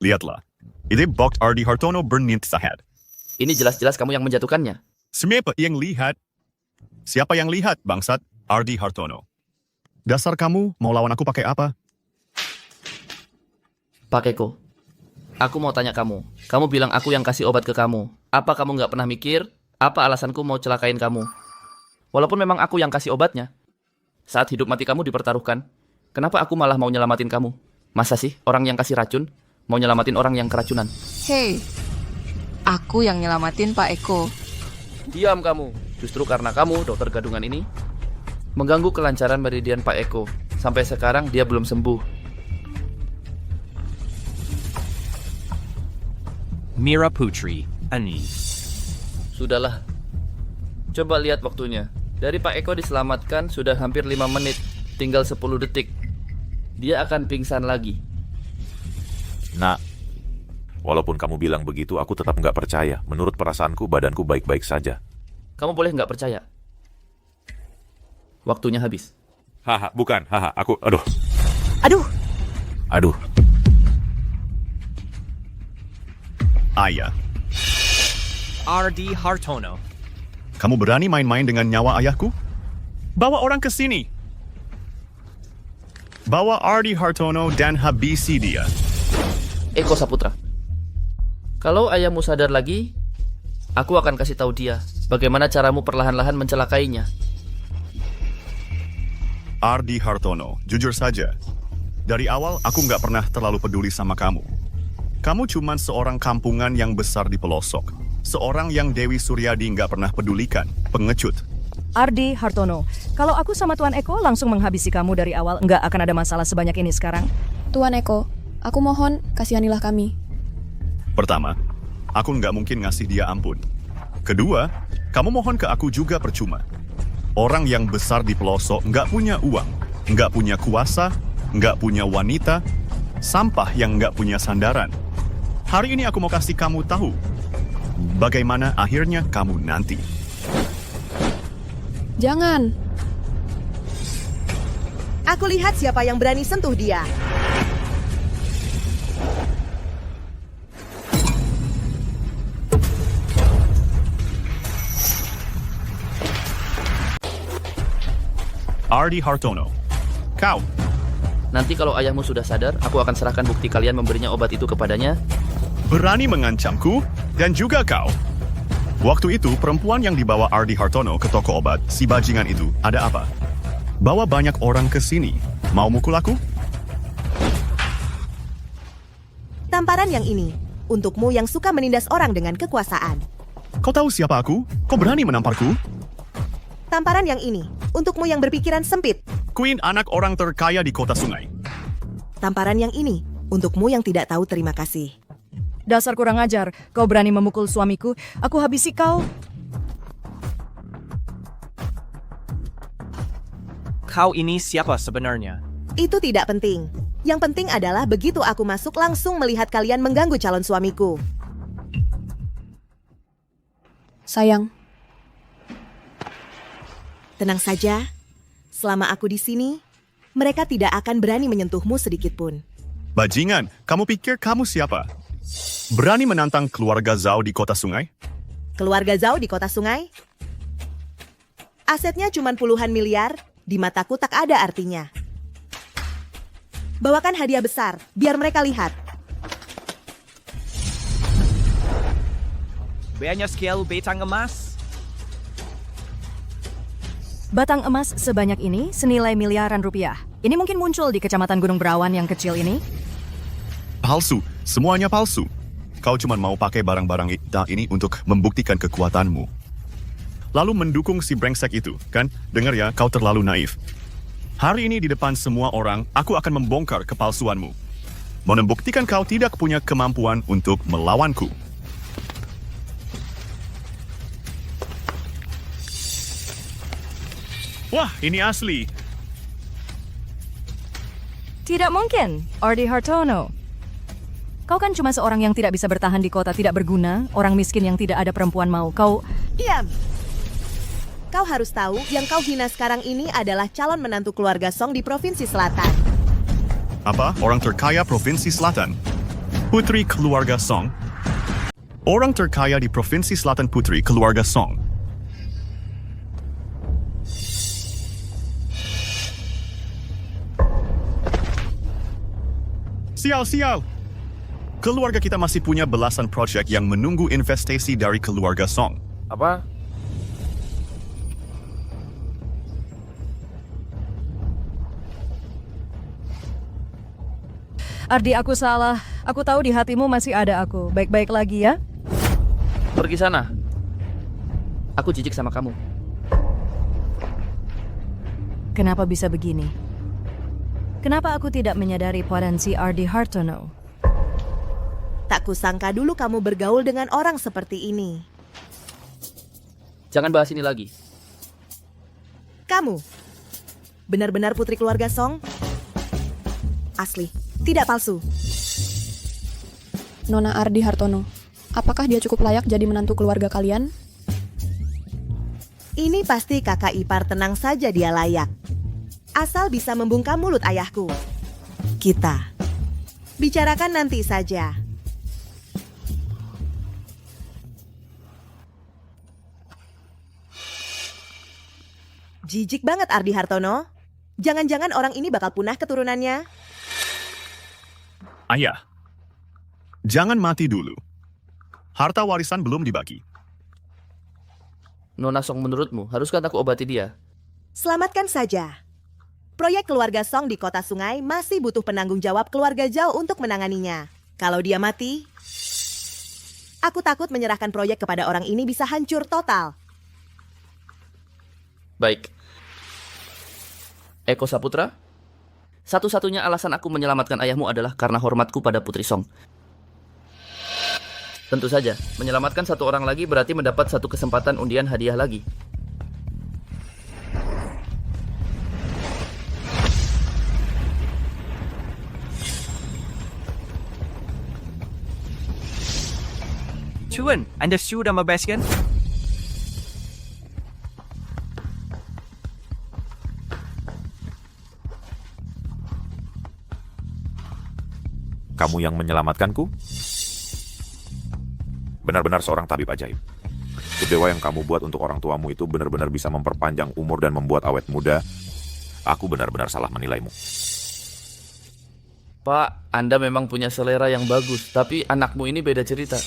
Lihatlah. Itu Bok Ardi Hartono bernint sahat. Ini jelas-jelas kamu yang menjatuhkannya. Siapa yang lihat? Siapa yang lihat, bangsat? Ardi Hartono. Dasar kamu mau lawan aku pakai apa? Pak Eko, aku mau tanya kamu. Kamu bilang aku yang kasih obat ke kamu. Apa kamu nggak pernah mikir apa alasanku mau celakain kamu? Walaupun memang aku yang kasih obatnya. Saat hidup mati kamu dipertaruhkan, kenapa aku malah mau nyelamatin kamu? Masa sih orang yang kasih racun mau nyelamatin orang yang keracunan? Hei, aku yang nyelamatin Pak Eko. Diam kamu. Justru karena kamu, dokter gadungan ini, mengganggu kelancaran meridian Pak Eko. Sampai sekarang dia belum sembuh. Mira Putri, Ani. Sudahlah. Coba lihat waktunya. Dari Pak Eko diselamatkan sudah hampir 5 menit. Tinggal 10 detik. Dia akan pingsan lagi. Nak, walaupun kamu bilang begitu, aku tetap nggak percaya. Menurut perasaanku, badanku baik-baik saja. Kamu boleh nggak percaya. Waktunya habis. Haha, bukan. Haha, aku... Aduh. Aduh. Aduh. Ayah, Ardi Hartono. kamu berani main-main dengan nyawa ayahku? Bawa orang ke sini. Bawa Ardi Hartono dan habisi dia. Eko Saputra. Kalau ayahmu sadar lagi, aku akan kasih tahu dia bagaimana caramu perlahan-lahan mencelakainya. Ardi Hartono, jujur saja. Dari awal aku nggak pernah terlalu peduli sama kamu. Kamu cuman seorang kampungan yang besar di pelosok. Seorang yang Dewi Suryadi nggak pernah pedulikan. Pengecut. Ardi Hartono, kalau aku sama Tuan Eko langsung menghabisi kamu dari awal, nggak akan ada masalah sebanyak ini sekarang. Tuan Eko, aku mohon kasihanilah kami. Pertama, aku nggak mungkin ngasih dia ampun. Kedua, kamu mohon ke aku juga percuma. Orang yang besar di pelosok nggak punya uang, nggak punya kuasa, nggak punya wanita, sampah yang nggak punya sandaran. Hari ini aku mau kasih kamu tahu bagaimana akhirnya kamu nanti. Jangan. Aku lihat siapa yang berani sentuh dia. Ardi Hartono, kau. Nanti kalau ayahmu sudah sadar, aku akan serahkan bukti kalian memberinya obat itu kepadanya. Berani mengancamku dan juga kau. Waktu itu perempuan yang dibawa Ardi Hartono ke toko obat, si bajingan itu, ada apa? Bawa banyak orang ke sini. Mau mukul aku? Tamparan yang ini, untukmu yang suka menindas orang dengan kekuasaan. Kau tahu siapa aku? Kau berani menamparku? Tamparan yang ini, untukmu yang berpikiran sempit. Queen anak orang terkaya di kota sungai. Tamparan yang ini, untukmu yang tidak tahu terima kasih. Dasar kurang ajar, kau berani memukul suamiku, aku habisi kau. Kau ini siapa sebenarnya? Itu tidak penting. Yang penting adalah begitu aku masuk langsung melihat kalian mengganggu calon suamiku. Sayang. Tenang saja. Selama aku di sini, mereka tidak akan berani menyentuhmu sedikit pun. Bajingan, kamu pikir kamu siapa? Berani menantang keluarga Zhao di kota sungai? Keluarga Zhao di kota sungai? Asetnya cuma puluhan miliar, di mataku tak ada artinya. Bawakan hadiah besar, biar mereka lihat. Banyak skill betang emas. Batang emas sebanyak ini senilai miliaran rupiah. Ini mungkin muncul di kecamatan Gunung Berawan yang kecil ini. Palsu, semuanya palsu. Kau cuma mau pakai barang-barang ini untuk membuktikan kekuatanmu. Lalu mendukung si brengsek itu, kan? Dengar ya, kau terlalu naif. Hari ini di depan semua orang, aku akan membongkar kepalsuanmu. Membuktikan kau tidak punya kemampuan untuk melawanku. Wah, ini asli. Tidak mungkin, Ardi Hartono. Kau kan cuma seorang yang tidak bisa bertahan di kota tidak berguna, orang miskin yang tidak ada perempuan mau. Diam! Kau harus tahu, yang kau hina sekarang ini adalah calon menantu keluarga Song di Provinsi Selatan. Apa? Orang terkaya Provinsi Selatan? Putri keluarga Song? Orang terkaya di Provinsi Selatan putri keluarga Song. Sial. Keluarga kita masih punya belasan proyek yang menunggu investasi dari keluarga Song. Apa? Ardi, aku salah. Aku tahu di hatimu masih ada aku. Baik-baik lagi ya. Pergi sana. Aku jijik sama kamu. Kenapa bisa begini? Kenapa aku tidak menyadari potensi Ardi Hartono? Tak kusangka dulu kamu bergaul dengan orang seperti ini. Jangan bahas ini lagi. Kamu benar-benar putri keluarga Song? Asli, tidak palsu. Nona Ardi Hartono, apakah dia cukup layak jadi menantu keluarga kalian? Ini pasti kakak ipar, tenang saja, dia layak. Asal bisa membungkam mulut ayahku. Kita bicarakan nanti saja. Jijik banget Ardi Hartono. Jangan-jangan orang ini bakal punah keturunannya. Ayah, jangan mati dulu. Harta warisan belum dibagi. Nona Song, menurutmu, haruskah aku obati dia? Selamatkan saja. Proyek keluarga Song di kota sungai masih butuh penanggung jawab keluarga Zhao untuk menanganinya. Kalau dia mati, aku takut menyerahkan proyek kepada orang ini bisa hancur total. Baik. Eko Saputra, satu-satunya alasan aku menyelamatkan ayahmu adalah karena hormatku pada Putri Song. Tentu saja, menyelamatkan satu orang lagi berarti mendapat satu kesempatan undian hadiah lagi. Tuan, Anda sudah membebaskan? Kamu yang menyelamatkanku? Benar-benar seorang tabib ajaib. Dewa yang kamu buat untuk orang tuamu itu benar-benar bisa memperpanjang umur dan membuat awet muda. Aku benar-benar salah menilaimu. Pak, Anda memang punya selera yang bagus, tapi anakmu ini beda cerita.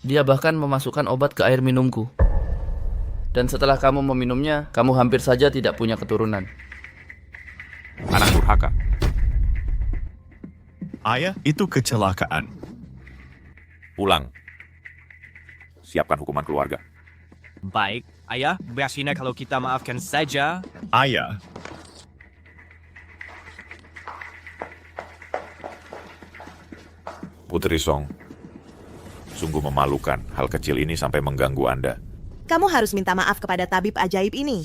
Dia bahkan memasukkan obat ke air minumku. Dan setelah kamu meminumnya, kamu hampir saja tidak punya keturunan. Anak durhaka. Ayah, itu kecelakaan. Pulang. Siapkan hukuman keluarga. Baik, ayah, biasanya kalau kita maafkan saja. Ayah, Putri Song, sungguh memalukan hal kecil ini sampai mengganggu Anda. Kamu harus minta maaf kepada tabib ajaib ini.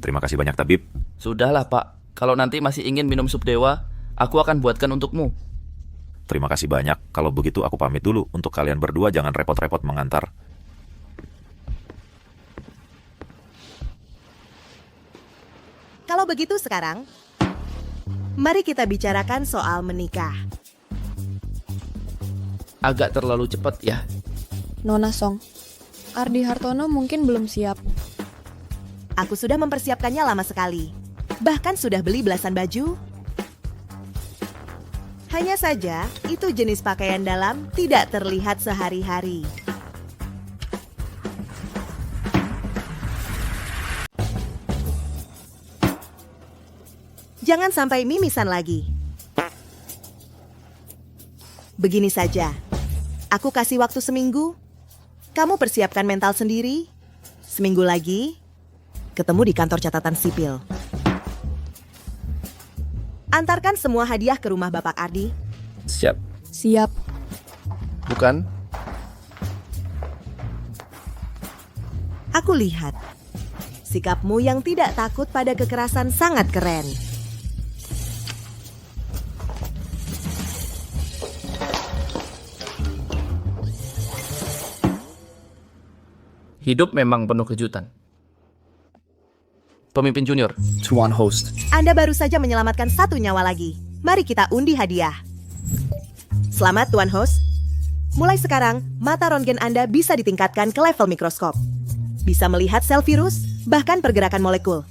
Terima kasih banyak, tabib. Sudahlah, Pak. Kalau nanti masih ingin minum sup dewa, aku akan buatkan untukmu. Terima kasih banyak. Kalau begitu aku pamit dulu. Untuk kalian berdua jangan repot-repot mengantar. Kalau begitu sekarang, Mari kita bicarakan soal menikah. Agak terlalu cepat ya. Nona Song, Ardi Hartono mungkin belum siap. Aku sudah mempersiapkannya lama sekali. Bahkan sudah beli belasan baju. Hanya saja, itu jenis pakaian dalam tidak terlihat sehari-hari. Jangan sampai mimisan lagi. Begini saja. Aku kasih waktu seminggu. Kamu persiapkan mental sendiri. Seminggu lagi, ketemu di kantor catatan sipil. Antarkan semua hadiah ke rumah Bapak Ardi. Siap. Siap. Bukan? Aku lihat. Sikapmu yang tidak takut pada kekerasan sangat keren. Hidup memang penuh kejutan. Pemimpin junior. Tuan host. Anda baru saja menyelamatkan satu nyawa lagi. Mari kita undi hadiah. Selamat Tuan Host. Mulai sekarang, mata röntgen Anda bisa ditingkatkan ke level mikroskop. Bisa melihat sel virus, bahkan pergerakan molekul.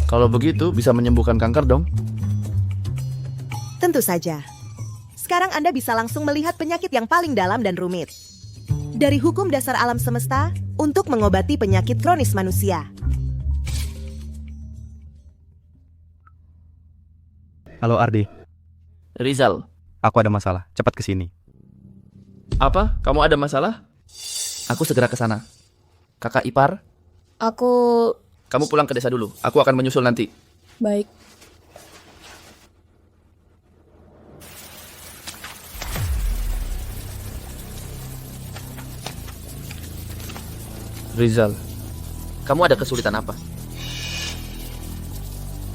Kalau begitu bisa menyembuhkan kanker dong. Tentu saja. Sekarang Anda bisa langsung melihat penyakit yang paling dalam dan rumit. Dari hukum dasar alam semesta untuk mengobati penyakit kronis manusia. Halo Ardi, Rizal. aku ada masalah. Cepat ke sini. Apa? Kamu ada masalah? Aku segera ke sana. Kakak ipar, Aku... kamu pulang ke desa dulu. Aku akan menyusul nanti. Baik. Rizal, kamu ada kesulitan apa?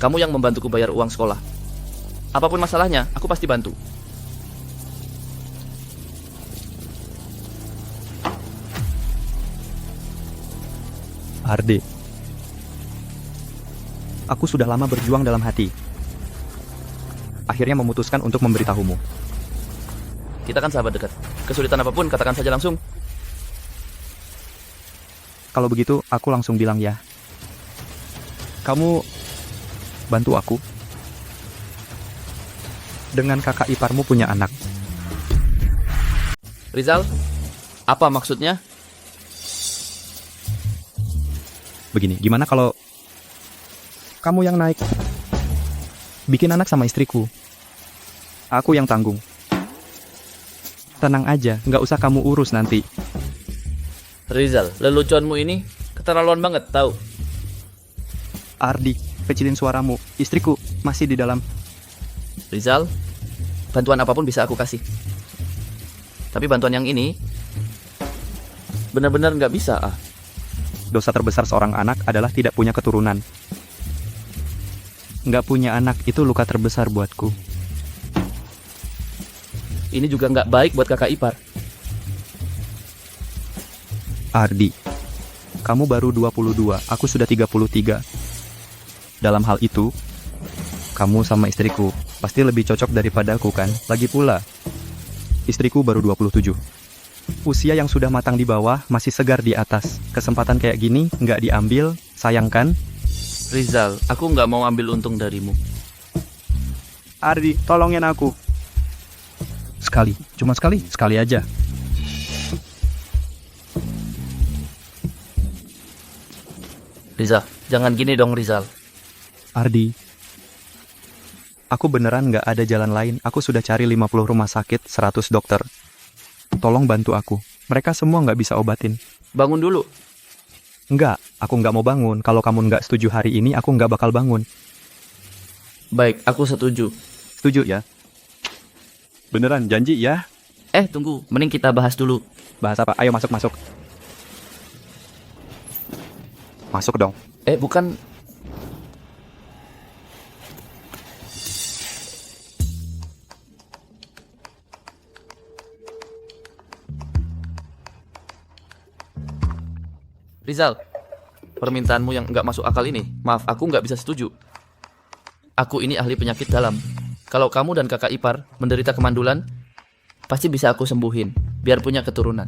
Kamu yang membantuku bayar uang sekolah. Apapun masalahnya, aku pasti bantu. Ardi, aku sudah lama berjuang dalam hati. Akhirnya memutuskan untuk memberitahumu. Kita kan sahabat dekat. Kesulitan apapun, katakan saja langsung. Kalau begitu, aku langsung bilang ya. Kamu bantu aku. Dengan kakak iparmu punya anak. Rizal, apa maksudnya? Begini, gimana kalau kamu yang naik? Bikin anak sama istriku. Aku yang tanggung. Tenang aja, nggak usah kamu urus nanti. Rizal, leluconmu ini keterlaluan banget, tahu? Ardi, kecilin suaramu. Istriku masih di dalam. Rizal, bantuan apapun bisa aku kasih. Tapi bantuan yang ini benar-benar nggak bisa. Dosa terbesar seorang anak adalah tidak punya keturunan. Nggak punya anak itu luka terbesar buatku. Ini juga nggak baik buat kakak ipar. Ardi, kamu baru 22, aku sudah 33. Dalam hal itu, kamu sama istriku pasti lebih cocok daripada aku kan? Lagi pula, istriku baru 27. Usia yang sudah matang di bawah, masih segar di atas. Kesempatan kayak gini nggak diambil, sayang kan? Rizal, aku nggak mau ambil untung darimu. Ardi, tolongin aku. Sekali, cuma sekali aja. Rizal, jangan gini dong Rizal. Ardi, aku beneran nggak ada jalan lain. Aku sudah cari 50 rumah sakit, 100 dokter. Tolong bantu aku. Mereka semua nggak bisa obatin. Bangun dulu. Nggak, aku nggak mau bangun. Kalau kamu nggak setuju hari ini, aku nggak bakal bangun. Baik, aku setuju. Setuju ya? Beneran, janji ya? Tunggu. Mending kita bahas dulu. Bahas apa? Ayo masuk. Masuk dong. Bukan. Rizal, permintaanmu yang nggak masuk akal ini. Maaf, aku nggak bisa setuju. Aku ini ahli penyakit dalam. Kalau kamu dan kakak ipar menderita kemandulan, pasti bisa aku sembuhin, biar punya keturunan.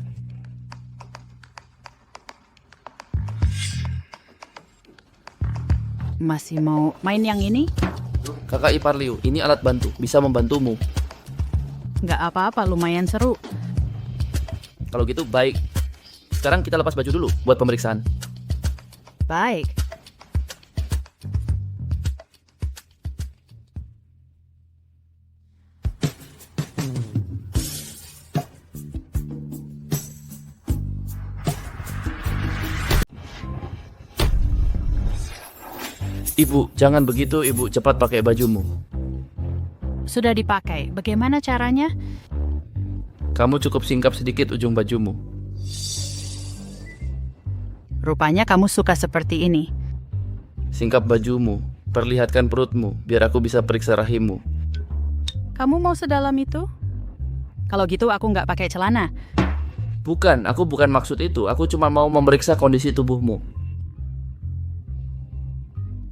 Masih mau main yang ini? Kakak ipar Liu, ini alat bantu, bisa membantumu. Nggak apa-apa, lumayan seru. Kalau gitu, baik. Sekarang kita lepas baju dulu buat pemeriksaan. Baik. Ibu, jangan begitu, Ibu. Cepat pakai bajumu. Sudah dipakai. Bagaimana caranya? Kamu cukup singkap sedikit ujung bajumu. Rupanya kamu suka seperti ini. Singkap bajumu. Perlihatkan perutmu, biar aku bisa periksa rahimmu. Kamu mau sedalam itu? Kalau gitu aku nggak pakai celana. Bukan, aku bukan maksud itu. Aku cuma mau memeriksa kondisi tubuhmu.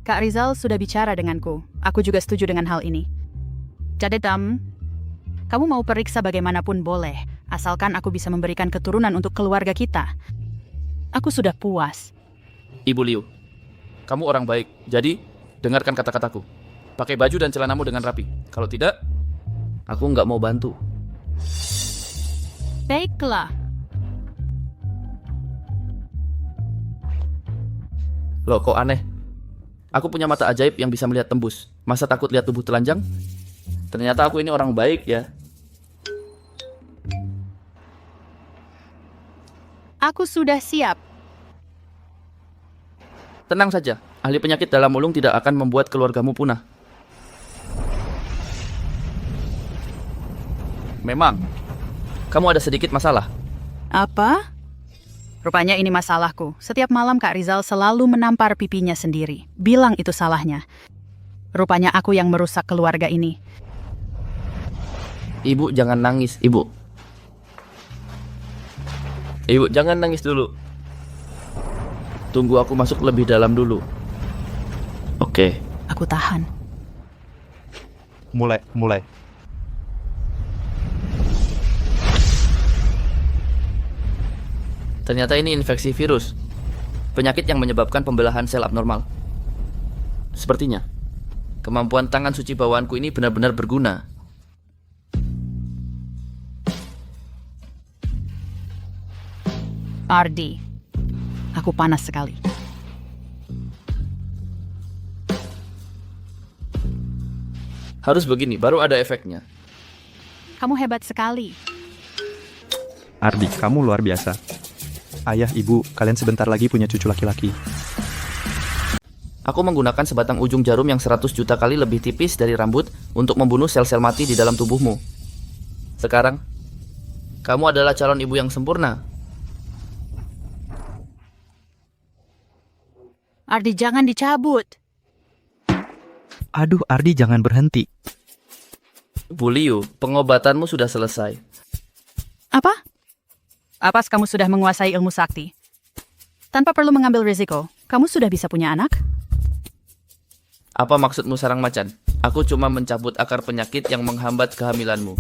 Kak Rizal sudah bicara denganku. Aku juga setuju dengan hal ini. Jadi kamu mau periksa bagaimanapun boleh, asalkan aku bisa memberikan keturunan untuk keluarga kita. Aku sudah puas. Ibu Liu, kamu orang baik. Jadi, dengarkan kata-kataku. Pakai baju dan celanamu dengan rapi. Kalau tidak, aku nggak mau bantu. Baiklah. Loh, kok aneh? Aku punya mata ajaib yang bisa melihat tembus. Masa takut lihat tubuh telanjang? Ternyata aku ini orang baik ya. Aku sudah siap. Tenang saja, ahli penyakit dalam ulung tidak akan membuat keluargamu punah. Memang, kamu ada sedikit masalah. Apa? Rupanya ini masalahku. Setiap malam Kak Rizal selalu menampar pipinya sendiri. Bilang itu salahnya. Rupanya aku yang merusak keluarga ini. Ibu jangan nangis, Ibu. Ibu jangan nangis dulu. Tunggu aku masuk lebih dalam dulu. Oke. Aku tahan. Mulai. Ternyata ini infeksi virus. Penyakit yang menyebabkan pembelahan sel abnormal. Sepertinya, kemampuan tangan suci bawaanku ini benar-benar berguna. Ardi, aku panas sekali. Harus begini, baru ada efeknya. Kamu hebat sekali. Ardi, kamu luar biasa. Ayah, ibu, kalian sebentar lagi punya cucu laki-laki. Aku menggunakan sebatang ujung jarum yang 100 juta kali lebih tipis dari rambut untuk membunuh sel-sel mati di dalam tubuhmu. Sekarang, kamu adalah calon ibu yang sempurna. Ardi, jangan dicabut. Aduh, Ardi, jangan berhenti. Bu Liu, pengobatanmu sudah selesai. Apa? Apa kamu sudah menguasai ilmu sakti? Tanpa perlu mengambil risiko, kamu sudah bisa punya anak? Apa maksudmu sarang macan? Aku cuma mencabut akar penyakit yang menghambat kehamilanmu.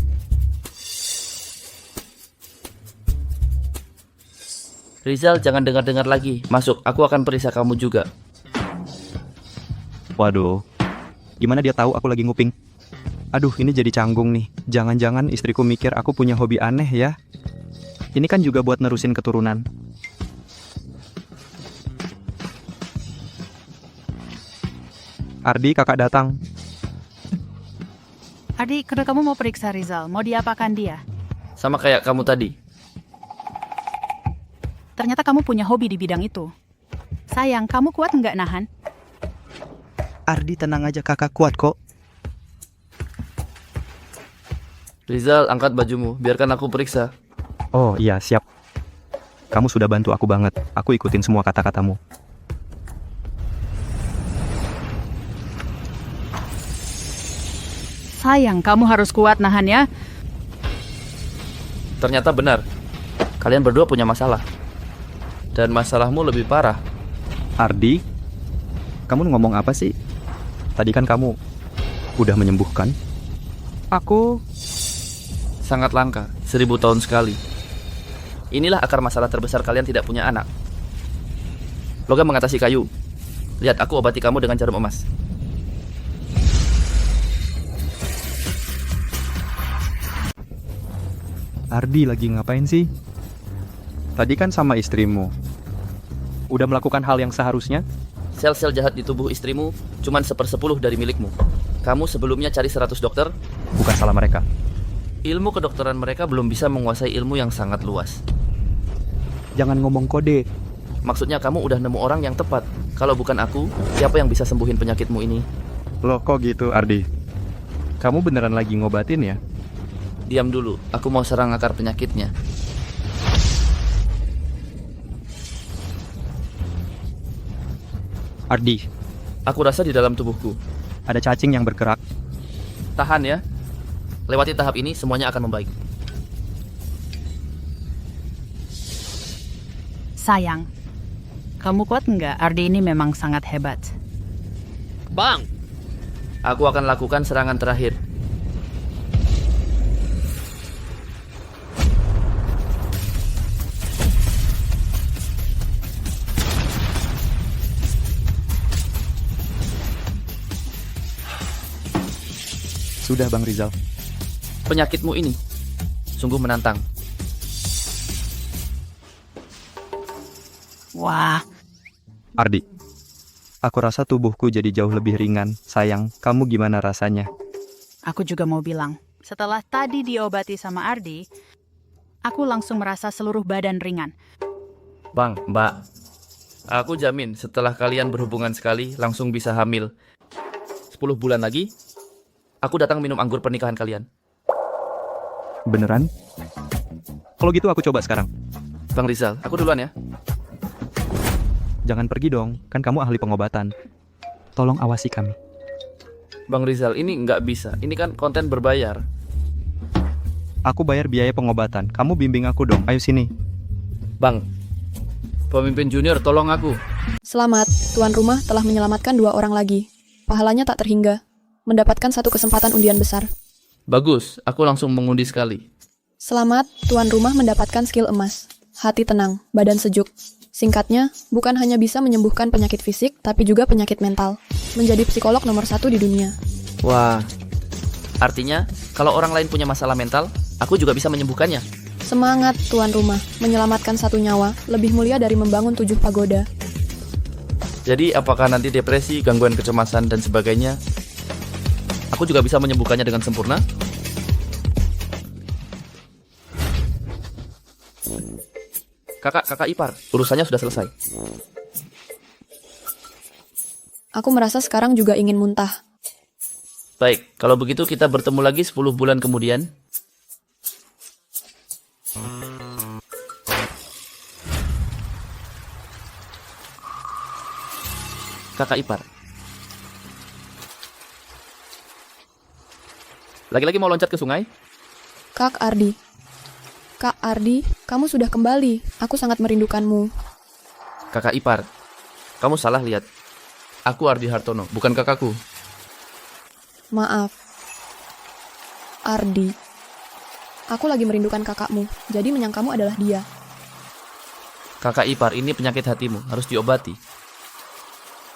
Rizal, jangan dengar-dengar lagi. Masuk, aku akan periksa kamu juga. Waduh, gimana dia tahu aku lagi nguping? Aduh, ini jadi canggung nih. Jangan-jangan istriku mikir aku punya hobi aneh ya. Ini kan juga buat nerusin keturunan. Ardi, kakak datang. Ardi, karena kamu mau periksa Rizal, mau diapakan dia? Sama kayak kamu tadi. Ternyata kamu punya hobi di bidang itu. Sayang, kamu kuat nggak nahan? Ardi, tenang aja, kakak kuat kok. Rizal, angkat bajumu, biarkan aku periksa. Oh iya, siap. Kamu sudah bantu aku banget. Aku ikutin semua kata-katamu. Sayang, kamu harus kuat nahan ya. Ternyata benar. Kalian berdua punya masalah. Dan masalahmu lebih parah. Ardi, kamu ngomong apa sih? Tadi kan kamu udah menyembuhkan. Aku sangat langka, 1000 tahun sekali. Inilah akar masalah terbesar kalian tidak punya anak. Logam mengatasi kayu. Lihat, aku obati kamu dengan jarum emas. Ardi lagi ngapain sih? Tadi kan sama istrimu. Udah melakukan hal yang seharusnya? Sel-sel jahat di tubuh istrimu cuman 1/10 dari milikmu. Kamu sebelumnya cari 100 dokter. Bukan salah mereka. Ilmu kedokteran mereka belum bisa menguasai ilmu yang sangat luas. Jangan ngomong kode. Maksudnya kamu udah nemu orang yang tepat. Kalau bukan aku, siapa yang bisa sembuhin penyakitmu ini? Loh kok gitu Ardi? Kamu beneran lagi ngobatin ya? Diam dulu, aku mau serang akar penyakitnya. Ardi, aku rasa di dalam tubuhku ada cacing yang bergerak. Tahan ya. Lewati tahap ini, semuanya akan membaik. Sayang, kamu kuat nggak? Ardi ini memang sangat hebat. Bang! Aku akan lakukan serangan terakhir. Sudah Bang Rizal. Penyakitmu ini sungguh menantang. Wah. Ardi, aku rasa tubuhku jadi jauh lebih ringan. Sayang, kamu gimana rasanya? Aku juga mau bilang, setelah tadi diobati sama Ardi, aku langsung merasa seluruh badan ringan. Bang, Mbak, aku jamin setelah kalian berhubungan sekali langsung bisa hamil. 10 bulan lagi, aku datang minum anggur pernikahan kalian. Beneran? Kalau gitu aku coba sekarang. Bang Rizal, aku duluan ya. Jangan pergi dong, kan kamu ahli pengobatan. Tolong awasi kami. Bang Rizal, ini nggak bisa. Ini kan konten berbayar. Aku bayar biaya pengobatan. Kamu bimbing aku dong. Ayo sini. Bang, pemimpin junior, tolong aku. Selamat, tuan rumah telah menyelamatkan 2 orang lagi. Pahalanya tak terhingga. Mendapatkan 1 kesempatan undian besar. Bagus, aku langsung mengundi sekali. Selamat, tuan rumah mendapatkan skill emas. Hati tenang, badan sejuk. Singkatnya, bukan hanya bisa menyembuhkan penyakit fisik, tapi juga penyakit mental. Menjadi psikolog nomor 1 di dunia. Wah, artinya kalau orang lain punya masalah mental, aku juga bisa menyembuhkannya. Semangat, tuan rumah. Menyelamatkan 1 nyawa, lebih mulia dari membangun 7 pagoda. Jadi apakah nanti depresi, gangguan kecemasan, dan sebagainya, aku juga bisa menyembuhkannya dengan sempurna? Kakak ipar, urusannya sudah selesai. Aku merasa sekarang juga ingin muntah. Baik, kalau begitu kita bertemu lagi 10 bulan kemudian. Kakak ipar. Lagi-lagi mau loncat ke sungai? Kak Ardi. Kak Ardi, kamu sudah kembali. Aku sangat merindukanmu. Kakak ipar, kamu salah lihat. Aku Ardi Hartono, bukan kakakku. Maaf. Ardi. Aku lagi merindukan kakakmu, jadi menyangkamu adalah dia. Kakak ipar, ini penyakit hatimu, harus diobati.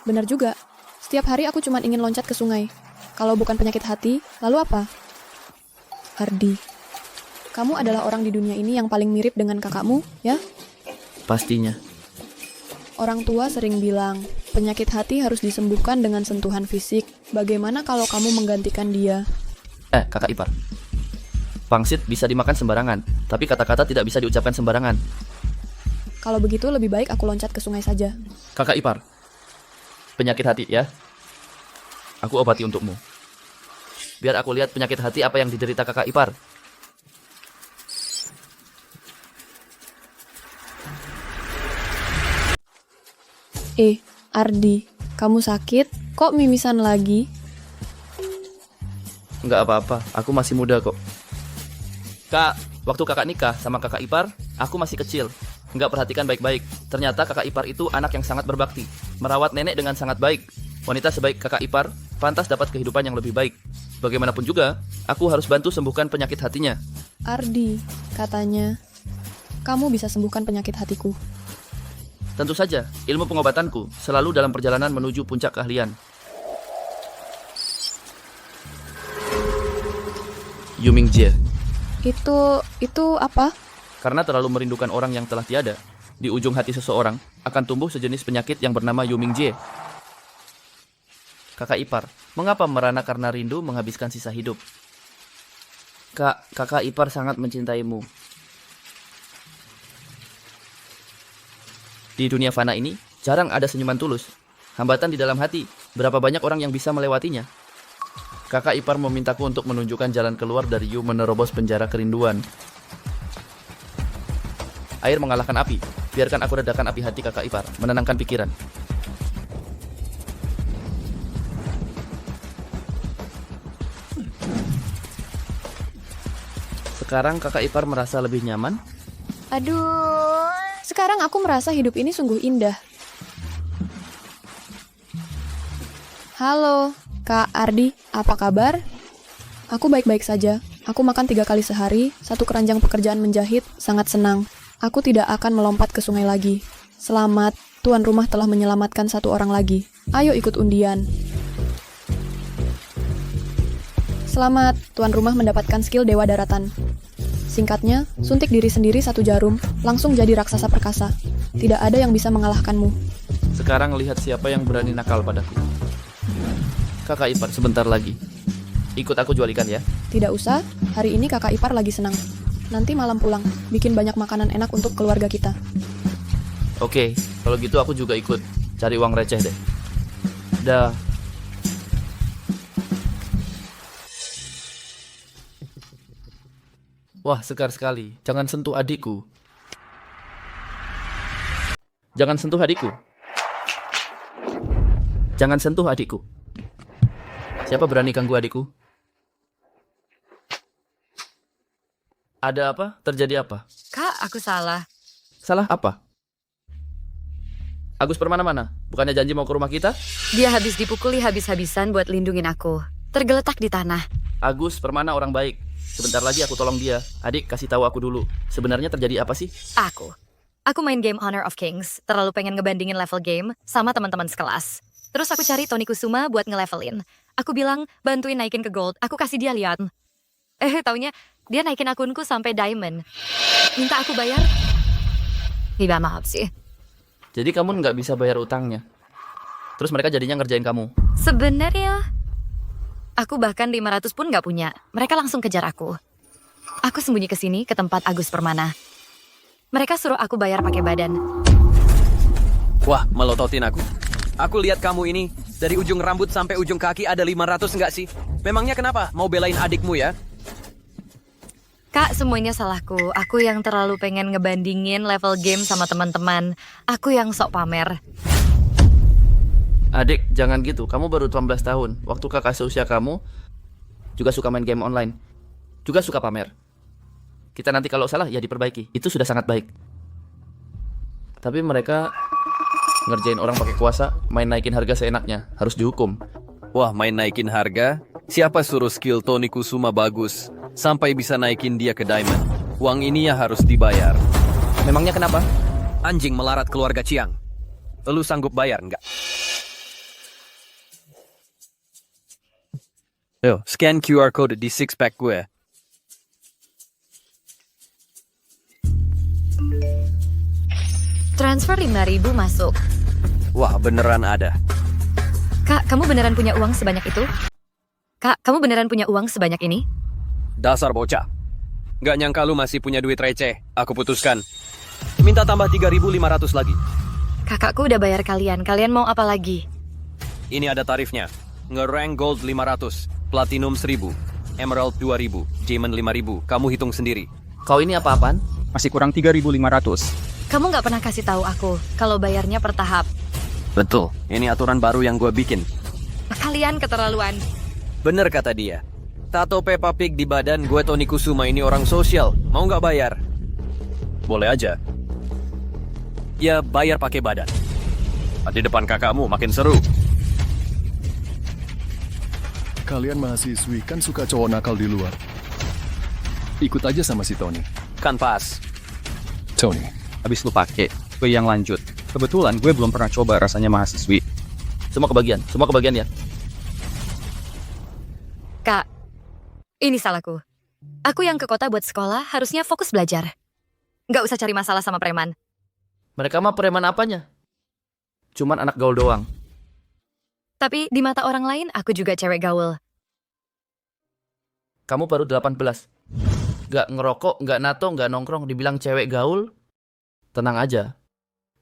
Benar juga. Setiap hari aku cuma ingin loncat ke sungai. Kalau bukan penyakit hati, lalu apa? Ardi. Kamu adalah orang di dunia ini yang paling mirip dengan kakakmu, ya? Pastinya. Orang tua sering bilang, penyakit hati harus disembuhkan dengan sentuhan fisik. Bagaimana kalau kamu menggantikan dia? Kakak ipar. Pangsit bisa dimakan sembarangan, tapi kata-kata tidak bisa diucapkan sembarangan. Kalau begitu lebih baik aku loncat ke sungai saja. Kakak ipar. Penyakit hati, ya? Aku obati untukmu. Biar aku lihat penyakit hati apa yang diderita kakak ipar. Ardi, kamu sakit? Kok mimisan lagi? Nggak apa-apa, aku masih muda kok. Kak, waktu kakak nikah sama kakak ipar, aku masih kecil. nggak perhatikan baik-baik. Ternyata kakak ipar itu anak yang sangat berbakti, merawat nenek dengan sangat baik. Wanita sebaik kakak ipar pantas dapat kehidupan yang lebih baik. Bagaimanapun juga, aku harus bantu sembuhkan penyakit hatinya. Ardi, katanya, kamu bisa sembuhkan penyakit hatiku. Tentu saja, ilmu pengobatanku selalu dalam perjalanan menuju puncak keahlian. Yuming Jie. Itu apa? Karena terlalu merindukan orang yang telah tiada, di ujung hati seseorang akan tumbuh sejenis penyakit yang bernama Yuming Jie. Kakak ipar, mengapa merana karena rindu menghabiskan sisa hidup? Kak, kakak ipar sangat mencintaimu. Di dunia fana ini, jarang ada senyuman tulus. Hambatan di dalam hati, berapa banyak orang yang bisa melewatinya? Kakak ipar memintaku untuk menunjukkan jalan keluar dari Yu menerobos penjara kerinduan. Air mengalahkan api. Biarkan aku redakan api hati kakak ipar, menenangkan pikiran. Sekarang kakak ipar merasa lebih nyaman. Aduh, sekarang aku merasa hidup ini sungguh indah. Halo, Kak Ardi, apa kabar? Aku baik-baik saja. Aku makan 3 kali sehari, 1 keranjang pekerjaan menjahit, sangat senang. Aku tidak akan melompat ke sungai lagi. Selamat, tuan rumah telah menyelamatkan 1 orang lagi. Ayo ikut undian. Selamat, tuan rumah mendapatkan skill Dewa Daratan. Singkatnya, suntik diri sendiri 1 jarum, langsung jadi raksasa perkasa. Tidak ada yang bisa mengalahkanmu. Sekarang lihat siapa yang berani nakal padaku. Kakak ipar, sebentar lagi. Ikut aku jual ikan ya. Tidak usah, hari ini kakak ipar lagi senang. Nanti malam pulang, bikin banyak makanan enak untuk keluarga kita. Oke, kalau gitu aku juga ikut. Cari uang receh deh. Dah. Wah, sekar sekali. Jangan sentuh adikku. Jangan sentuh adikku. Jangan sentuh adikku. Siapa berani ganggu adikku? Ada apa? Terjadi apa? Kak, aku salah. Salah apa? Agus Permana mana? Bukannya janji mau ke rumah kita? Dia habis dipukuli habis-habisan buat lindungin aku. Tergeletak di tanah. Agus Permana orang baik. Sebentar lagi aku tolong dia. Adik, kasih tahu aku dulu. Sebenarnya terjadi apa sih? Aku main game Honor of Kings. Terlalu pengen ngebandingin level game sama teman-teman sekelas. Terus aku cari Tony Kusuma buat ngelevelin. Aku bilang, bantuin naikin ke gold. Aku kasih dia lihat. Taunya dia naikin akunku sampai diamond. Minta aku bayar. Gila, maaf sih. Jadi kamu nggak bisa bayar utangnya. Terus mereka jadinya ngerjain kamu. Sebenarnya aku bahkan 500 pun nggak punya. Mereka langsung kejar aku. Aku sembunyi ke sini ke tempat Agus Permana. Mereka suruh aku bayar pakai badan. Wah, melototin aku. Aku lihat kamu ini, dari ujung rambut sampai ujung kaki ada 500 nggak sih? Memangnya kenapa? Mau belain adikmu ya? Kak, semuanya salahku. Aku yang terlalu pengen ngebandingin level game sama teman-teman. Aku yang sok pamer. Adik, jangan gitu. Kamu baru 18 tahun. Waktu kakak seusia kamu juga suka main game online. Juga suka pamer. Kita nanti kalau salah ya diperbaiki. Itu sudah sangat baik. Tapi mereka ngerjain orang pakai kuasa, main naikin harga seenaknya. Harus dihukum. Wah, main naikin harga? Siapa suruh skill Tony Kusuma bagus sampai bisa naikin dia ke diamond? Uang ini ya harus dibayar. Memangnya kenapa? Anjing melarat keluarga Chiang. Lu sanggup bayar nggak? Yo, scan QR code di six pack gue. Transfer 5.000 masuk. Wah, beneran ada. Kak, kamu beneran punya uang sebanyak itu? Kak, kamu beneran punya uang sebanyak ini? Dasar bocah. Nggak nyangka lu masih punya duit receh. Aku putuskan. Minta tambah 3.500 lagi. Kakakku udah bayar kalian. Kalian mau apa lagi? Ini ada tarifnya. Nge-rank gold 500, platinum 1.000, emerald 2.000, diamond 5.000. Kamu hitung sendiri. Kau ini apa-apaan? Masih kurang 3.500. Kamu nggak pernah kasih tahu aku kalau bayarnya per tahap. Betul. Ini aturan baru yang gue bikin. Kalian keterlaluan. Bener kata dia. Tato Peppa Pig di badan gue Tony Kusuma ini orang sosial. Mau nggak bayar? Boleh aja. Ya bayar pakai badan. Di depan kakakmu makin seru. Kalian mahasiswi kan suka cowok nakal di luar. Ikut aja sama si Tony. Kan pas. Tony. Habis lu pakai, gue yang lanjut. Kebetulan gue belum pernah coba rasanya mahasiswi. Semua kebagian ya. Kak, ini salahku. Aku yang ke kota buat sekolah harusnya fokus belajar. Nggak usah cari masalah sama preman. Mereka mah preman apanya? Cuman anak gaul doang. Tapi di mata orang lain, aku juga cewek gaul. Kamu baru 18. Nggak ngerokok, nggak nato, nggak nongkrong, dibilang cewek gaul? Tenang aja.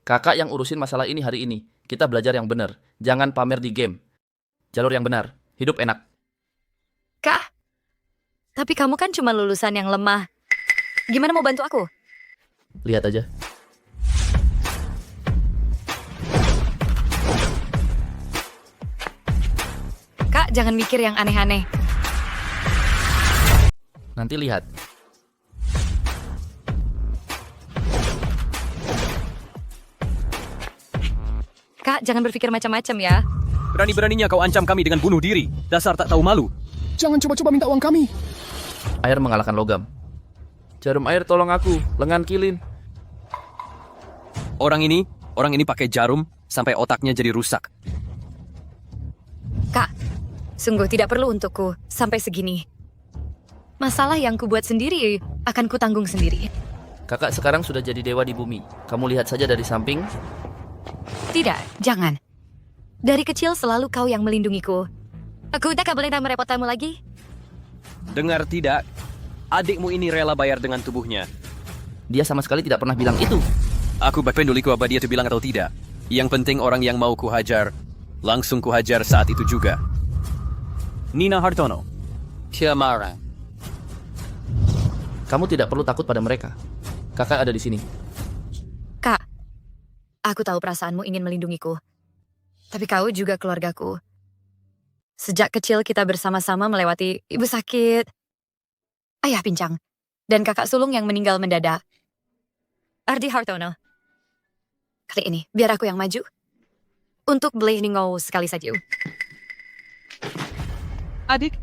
Kakak yang urusin masalah ini hari ini. Kita belajar yang benar. Jangan pamer di game. Jalur yang benar. Hidup enak. Kak, tapi kamu kan cuma lulusan yang lemah. Gimana mau bantu aku? Lihat aja. Kak, jangan mikir yang aneh-aneh. Nanti lihat. Kak, jangan berpikir macam-macam ya. Berani-beraninya kau ancam kami dengan bunuh diri. Dasar tak tahu malu. Jangan coba-coba minta uang kami. Air mengalahkan logam. Jarum air tolong aku, lengan kilin. Orang ini pakai jarum sampai otaknya jadi rusak. Kak, sungguh tidak perlu untukku sampai segini. Masalah yang kubuat sendiri akan kutanggung sendiri. Kakak sekarang sudah jadi dewa di bumi. Kamu lihat saja dari samping. Tidak, jangan. Dari kecil selalu kau yang melindungiku. Aku udah gak boleh merepotkanmu lagi. Dengar tidak? Adikmu ini rela bayar dengan tubuhnya. Dia sama sekali tidak pernah bilang itu. Aku berpenduliku apa dia itu bilang atau tidak. Yang penting orang yang mau kuhajar, langsung kuhajar saat itu juga. Nina Hartono. Tiamara. Kamu tidak perlu takut pada mereka. Kakak ada di sini. Kak, aku tahu perasaanmu ingin melindungiku. Tapi kau juga keluargaku. Sejak kecil kita bersama-sama melewati ibu sakit, ayah pincang, dan kakak sulung yang meninggal mendadak. Ardi Hartono. Kali ini, biar aku yang maju. Untuk beli ningau sekali saja. Adik.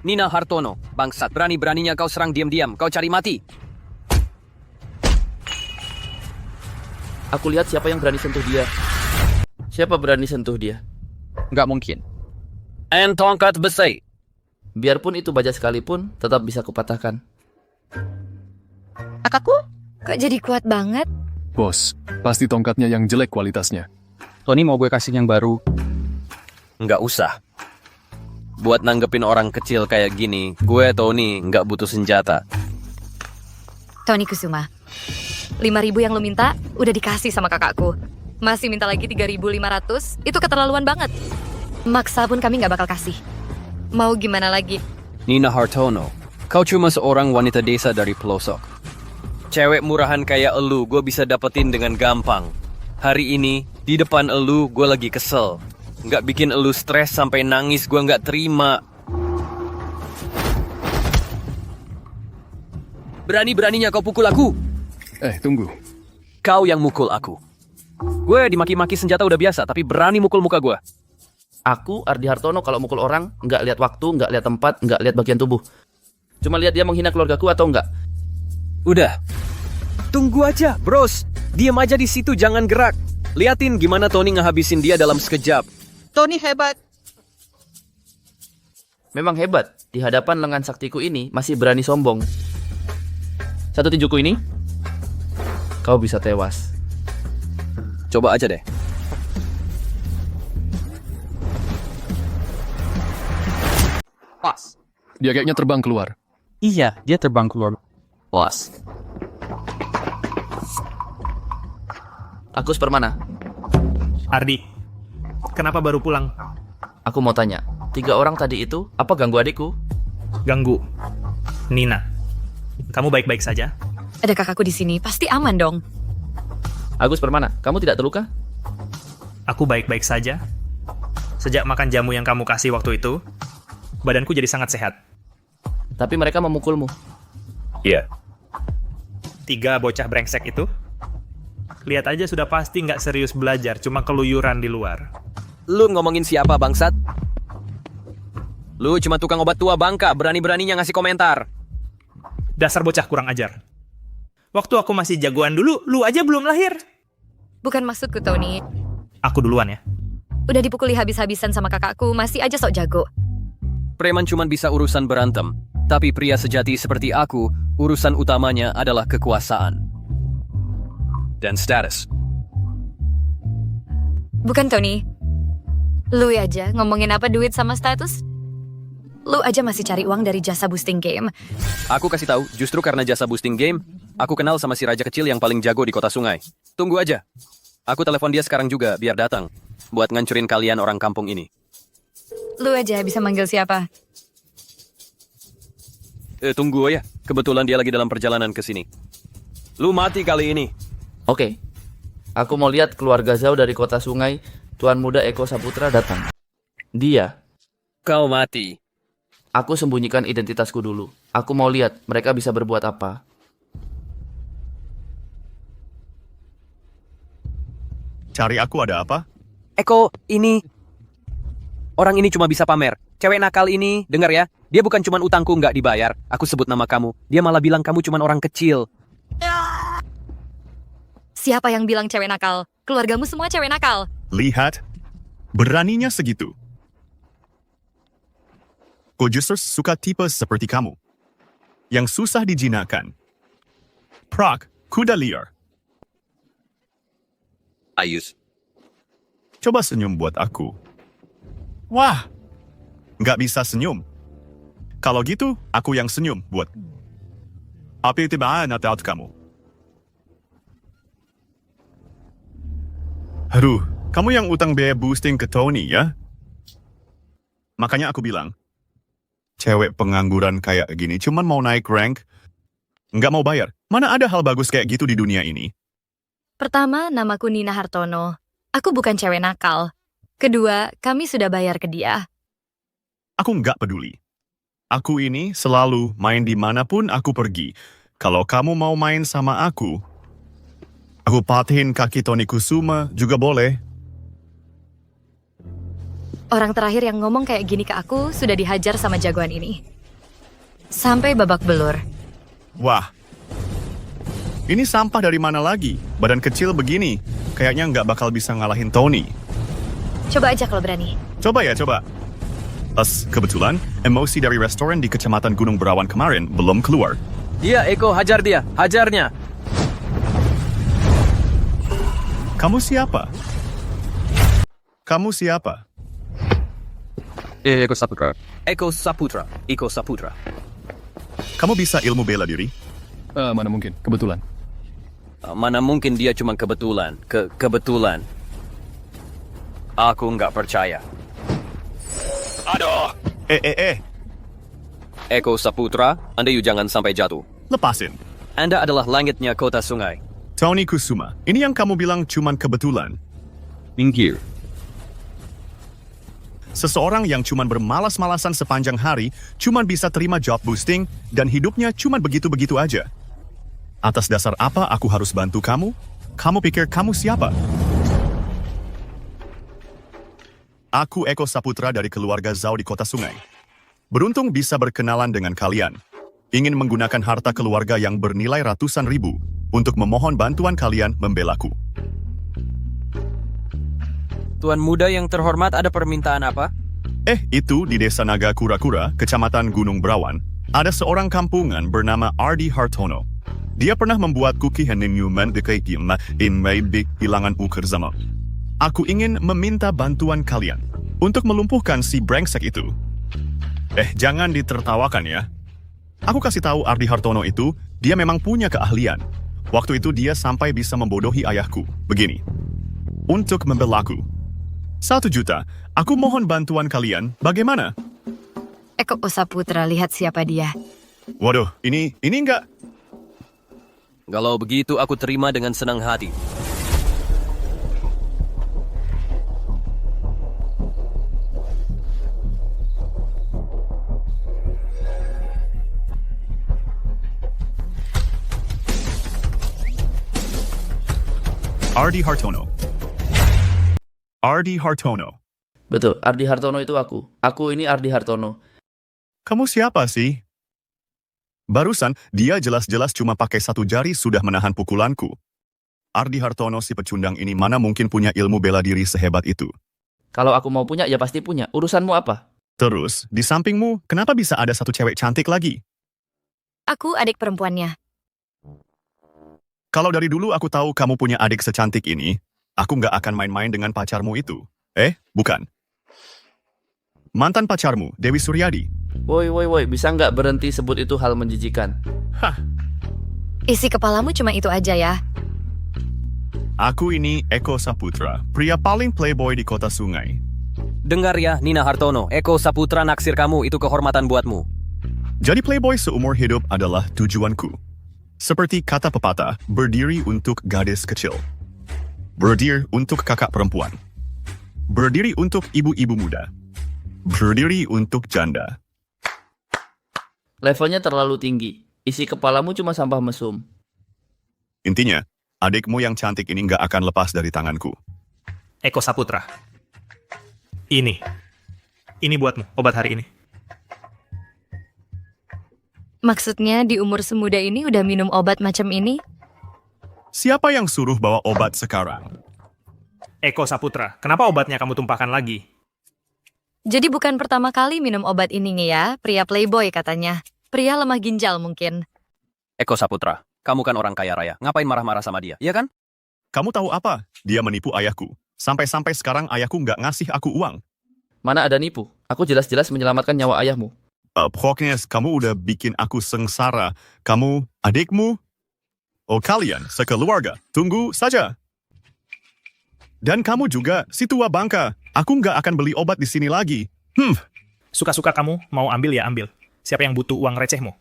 Nina Hartono, bangsat. Berani-beraninya kau serang diam-diam. Kau cari mati. Aku lihat siapa yang berani sentuh dia. Siapa berani sentuh dia? Nggak mungkin. And tongkat besi. Biarpun itu baja sekalipun, tetap bisa kupatahkan. Kakakku? Kok jadi kuat banget? Bos, pasti tongkatnya yang jelek kualitasnya. Tony mau gue kasih yang baru. Nggak usah. Buat nanggepin orang kecil kayak gini, gue Tony nggak butuh senjata. Tony Kusuma. 5.000 yang lo minta, udah dikasih sama kakakku. Masih minta lagi 3.500, itu keterlaluan banget. Maksa pun kami nggak bakal kasih. Mau gimana lagi? Nina Hartono, kau cuma seorang wanita desa dari pelosok. Cewek murahan kayak elu gue bisa dapetin dengan gampang. Hari ini, di depan elu gue lagi kesel. Nggak bikin elu stres sampai nangis gue nggak terima. Berani-beraninya kau pukul aku. Tunggu. Kau yang mukul aku. Gue dimaki-maki senjata udah biasa, tapi berani mukul muka gue. Aku, Ardi Hartono, kalau mukul orang, nggak lihat waktu, nggak lihat tempat, nggak lihat bagian tubuh. Cuma lihat dia menghina keluargaku atau enggak. Udah. Tunggu aja, bros. Diam aja di situ, jangan gerak. Liatin gimana Tony ngehabisin dia dalam sekejap. Tony hebat. Memang hebat. Di hadapan lengan saktiku ini, masih berani sombong. Satu tinjuku ini, kau bisa tewas. Coba aja deh. Pas. Dia kayaknya terbang keluar. Iya, dia terbang keluar. Pas. Aku Supermana. Ardi, kenapa baru pulang? Aku mau tanya, 3 orang tadi itu apa ganggu adikku? Ganggu. Nina, kamu baik-baik saja? Ada kakakku di sini, pasti aman dong. Agus Permana, kamu tidak terluka? Aku baik-baik saja. Sejak makan jamu yang kamu kasih waktu itu, badanku jadi sangat sehat. Tapi mereka memukulmu. Iya. 3 bocah brengsek itu. Lihat aja sudah pasti nggak serius belajar, cuma keluyuran di luar. Lu ngomongin siapa, bangsat? Lu cuma tukang obat tua bangka, berani-beraninya ngasih komentar. Dasar bocah kurang ajar. Waktu aku masih jagoan dulu, lu aja belum lahir. Bukan maksudku, Tony. Aku duluan ya. Udah dipukuli habis-habisan sama kakakku, masih aja sok jago. Preman cuma bisa urusan berantem. Tapi pria sejati seperti aku, urusan utamanya adalah kekuasaan. Dan status. Bukan, Tony. Lu aja ngomongin apa duit sama status? Lu aja masih cari uang dari jasa boosting game. Aku kasih tahu, justru karena jasa boosting game, aku kenal sama si raja kecil yang paling jago di kota sungai. Tunggu aja. Aku telepon dia sekarang juga, biar datang. Buat ngancurin kalian orang kampung ini. Lu aja bisa manggil siapa? Tunggu ya. Kebetulan dia lagi dalam perjalanan ke sini. Lu mati kali ini. Oke. Aku mau lihat keluarga Zhao dari kota sungai. Tuan muda Eko Saputra datang. Dia. Kau mati. Aku sembunyikan identitasku dulu. Aku mau lihat mereka bisa berbuat apa. Cari aku ada apa? Eko, ini... Orang ini cuma bisa pamer. Cewek nakal ini, dengar ya. Dia bukan cuma utangku nggak dibayar. Aku sebut nama kamu. Dia malah bilang kamu cuma orang kecil. Siapa yang bilang cewek nakal? Keluargamu semua cewek nakal. Lihat, beraninya segitu. Kau justru suka tipe seperti kamu. Yang susah dijinakkan. Prak, kuda liar. Ayus. Coba senyum buat aku. Wah, nggak bisa senyum. Kalau gitu, aku yang senyum buat. Apa itu atau kamu? Aduh, kamu yang utang biaya boosting ke Tony ya? Makanya aku bilang, cewek pengangguran kayak gini cuman mau naik rank, nggak mau bayar. Mana ada hal bagus kayak gitu di dunia ini? Pertama, namaku Nina Hartono. Aku bukan cewek nakal. Kedua, kami sudah bayar ke dia. Aku nggak peduli. Aku ini selalu main dimanapun aku pergi. Kalau kamu mau main sama aku patihin kaki Tony Kusuma juga boleh. Orang terakhir yang ngomong kayak gini ke aku sudah dihajar sama jagoan ini. Sampai babak belur. Wah, ini sampah dari mana lagi? Badan kecil begini, kayaknya nggak bakal bisa ngalahin Tony. Coba aja kalau berani. Coba ya, coba. Pas kebetulan, emosi dari restoran di Kecamatan Gunung Berawan kemarin belum keluar. Iya, Eko, hajar dia. Hajarnya. Kamu siapa? Kamu siapa? Eko Saputra. Eko Saputra. Eko Saputra. Kamu bisa ilmu bela diri? Mana mungkin, kebetulan. Mana mungkin dia cuma kebetulan. Kebetulan. Aku nggak percaya. Aduh! Eko Saputra, Anda jangan sampai jatuh. Lepasin. Anda adalah langitnya kota sungai. Tony Kusuma, ini yang kamu bilang cuman kebetulan. Minggir. Seseorang yang cuman bermalas-malasan sepanjang hari, cuman bisa terima job boosting, dan hidupnya cuman begitu-begitu aja. Atas dasar apa aku harus bantu kamu? Kamu pikir kamu siapa? Aku Eko Saputra dari keluarga Zhao di kota sungai. Beruntung bisa berkenalan dengan kalian. Ingin menggunakan harta keluarga yang bernilai ratusan ribu untuk memohon bantuan kalian membelaku. Tuan muda yang terhormat, ada permintaan apa? Itu di desa Naga Kura-Kura, Kecamatan Gunung Berawan, ada seorang kampungan bernama Ardi Hartono. Dia pernah membuat kuki Hennyuman Bekaikim in Maybik Bilangan Ukerzama. Aku ingin meminta bantuan kalian untuk melumpuhkan si brengsek itu. Jangan ditertawakan ya. Aku kasih tahu Ardi Hartono itu, dia memang punya keahlian. Waktu itu dia sampai bisa membodohi ayahku. Begini, untuk membelaku. 1 juta, aku mohon bantuan kalian, bagaimana? Eko Saputra, lihat siapa dia. Waduh, ini enggak. Kalau begitu aku terima dengan senang hati. Ardi Hartono. Ardi Hartono. Betul, Ardi Hartono itu aku. Aku ini Ardi Hartono. Kamu siapa sih? Barusan, dia jelas-jelas cuma pakai satu jari sudah menahan pukulanku. Ardi Hartono si pecundang ini mana mungkin punya ilmu bela diri sehebat itu. Kalau aku mau punya, ya pasti punya. Urusanmu apa? Terus, di sampingmu, kenapa bisa ada satu cewek cantik lagi? Aku adik perempuannya. Kalau dari dulu aku tahu kamu punya adik secantik ini, aku nggak akan main-main dengan pacarmu itu. Bukan. Mantan pacarmu, Dewi Suryadi. Woi, bisa nggak berhenti sebut itu hal menjijikan? Isi kepalamu cuma itu aja ya. Aku ini Eko Saputra, pria paling playboy di kota sungai. Dengar ya, Nina Hartono, Eko Saputra naksir kamu, itu kehormatan buatmu. Jadi playboy seumur hidup adalah tujuanku. Seperti kata pepatah, berdiri untuk gadis kecil. Berdiri untuk kakak perempuan. Berdiri untuk ibu-ibu muda. Berdiri untuk janda. Levelnya terlalu tinggi. Isi kepalamu cuma sampah mesum. Intinya, adikmu yang cantik ini nggak akan lepas dari tanganku. Eko Saputra. Ini buatmu, obat hari ini. Maksudnya di umur semuda ini udah minum obat macam ini? Siapa yang suruh bawa obat sekarang? Eko Saputra, kenapa obatnya kamu tumpahkan lagi? Jadi bukan pertama kali minum obat ini nih ya, pria playboy katanya. Pria lemah ginjal mungkin. Eko Saputra, kamu kan orang kaya raya, ngapain marah-marah sama dia, iya kan? Kamu tahu apa? Dia menipu ayahku. Sampai-sampai sekarang ayahku nggak ngasih aku uang. Mana ada nipu? Aku jelas-jelas menyelamatkan nyawa ayahmu. Pokoknya kamu udah bikin aku sengsara. Kamu, adikmu, kalian sekeluarga. Tunggu saja. Dan kamu juga, si tua bangka. Aku nggak akan beli obat di sini lagi. Suka-suka kamu, mau ambil ya ambil. Siapa yang butuh uang recehmu?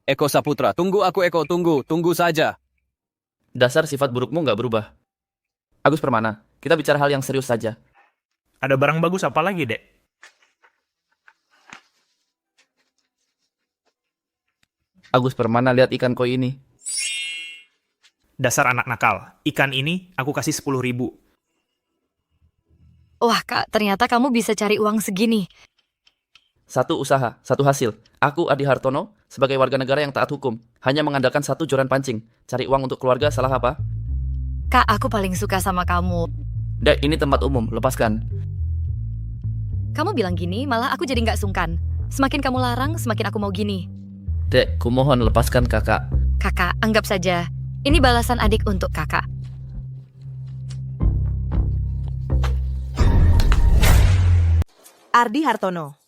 Eko Saputra, tunggu aku Eko, tunggu saja. Dasar sifat burukmu nggak berubah. Agus Permana, kita bicara hal yang serius saja. Ada barang bagus apa lagi, Dek? Agus Permana, lihat ikan koi ini. Dasar anak nakal. Ikan ini aku kasih 10.000. Wah kak, ternyata kamu bisa cari uang segini. Satu usaha, satu hasil. Aku, Ardi Hartono, sebagai warga negara yang taat hukum, hanya mengandalkan satu joran pancing. Cari uang untuk keluarga, salah apa? Kak, aku paling suka sama kamu. Dek, ini tempat umum, lepaskan. Kamu bilang gini, malah aku jadi nggak sungkan. Semakin kamu larang, semakin aku mau gini. Dek, kumohon lepaskan kakak. Kakak, anggap saja. Ini balasan adik untuk kakak. Ardi Hartono.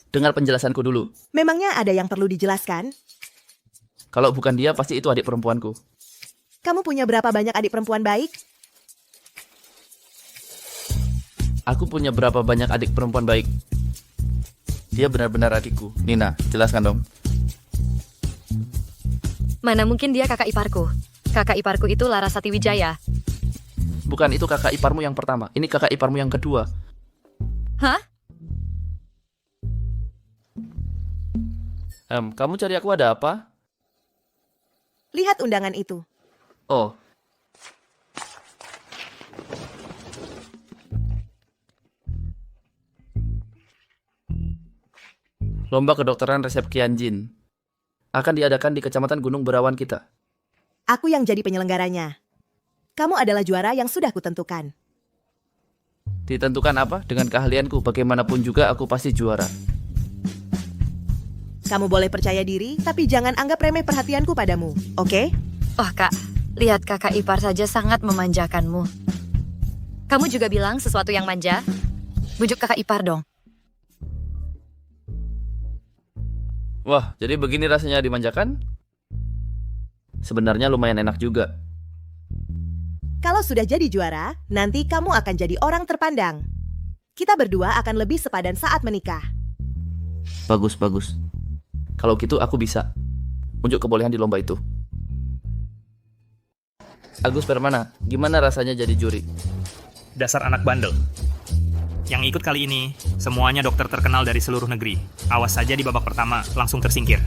Dengar penjelasanku dulu. Memangnya ada yang perlu dijelaskan? Kalau bukan dia, pasti itu adik perempuanku. Kamu punya berapa banyak adik perempuan baik? Aku punya berapa banyak adik perempuan baik? Dia benar-benar adikku. Nina, jelaskan dong. Mana mungkin dia kakak iparku. Kakak iparku itu Larasati Wijaya. Bukan, itu kakak iparmu yang pertama. Ini kakak iparmu yang kedua. Hah? Kamu cari aku ada apa? Lihat undangan itu. Oh. Lomba kedokteran resep Kianjin akan diadakan di Kecamatan Gunung Berawan kita. Aku yang jadi penyelenggaranya. Kamu adalah juara yang sudah kutentukan. Ditentukan apa? Dengan keahlianku, bagaimanapun juga aku pasti juara. Kamu boleh percaya diri, tapi jangan anggap remeh perhatianku padamu, oke? Oh kak, lihat kakak ipar saja sangat memanjakanmu. Kamu juga bilang sesuatu yang manja? Bujuk kakak ipar dong. Wah, jadi begini rasanya dimanjakan? Sebenarnya lumayan enak juga. Kalau sudah jadi juara, nanti kamu akan jadi orang terpandang. Kita berdua akan lebih sepadan saat menikah. Bagus. Kalau gitu aku bisa. Unjuk kebolehan di lomba itu. Agus Permana, gimana rasanya jadi juri? Dasar anak bandel. Yang ikut kali ini, semuanya dokter terkenal dari seluruh negeri. Awas saja di babak pertama, langsung tersingkir.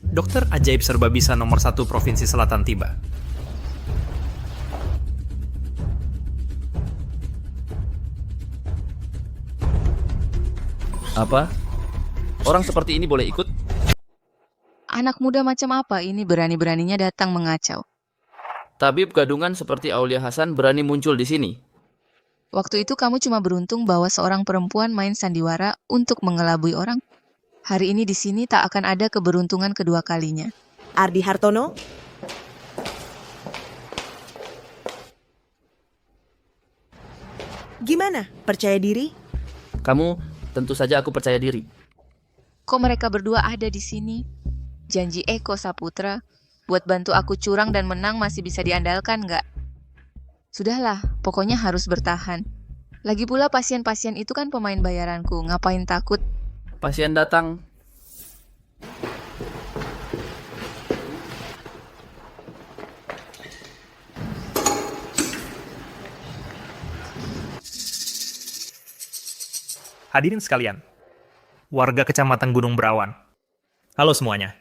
Dokter ajaib serba bisa nomor 1 Provinsi Selatan tiba. Apa? Orang seperti ini boleh ikut? Anak muda macam apa ini berani-beraninya datang mengacau? Tabib gadungan seperti Aulia Hasan berani muncul di sini. Waktu itu kamu cuma beruntung bahwa seorang perempuan main sandiwara untuk mengelabui orang. Hari ini di sini tak akan ada keberuntungan kedua kalinya. Ardi Hartono? Gimana? Percaya diri? Kamu, tentu saja aku percaya diri. Kok mereka berdua ada di sini? Janji Eko Saputra, buat bantu aku curang dan menang masih bisa diandalkan nggak? Sudahlah, pokoknya harus bertahan. Lagi pula pasien-pasien itu kan pemain bayaranku, ngapain takut? Pasien datang. Hadirin sekalian, warga Kecamatan Gunung Berawan. Halo semuanya.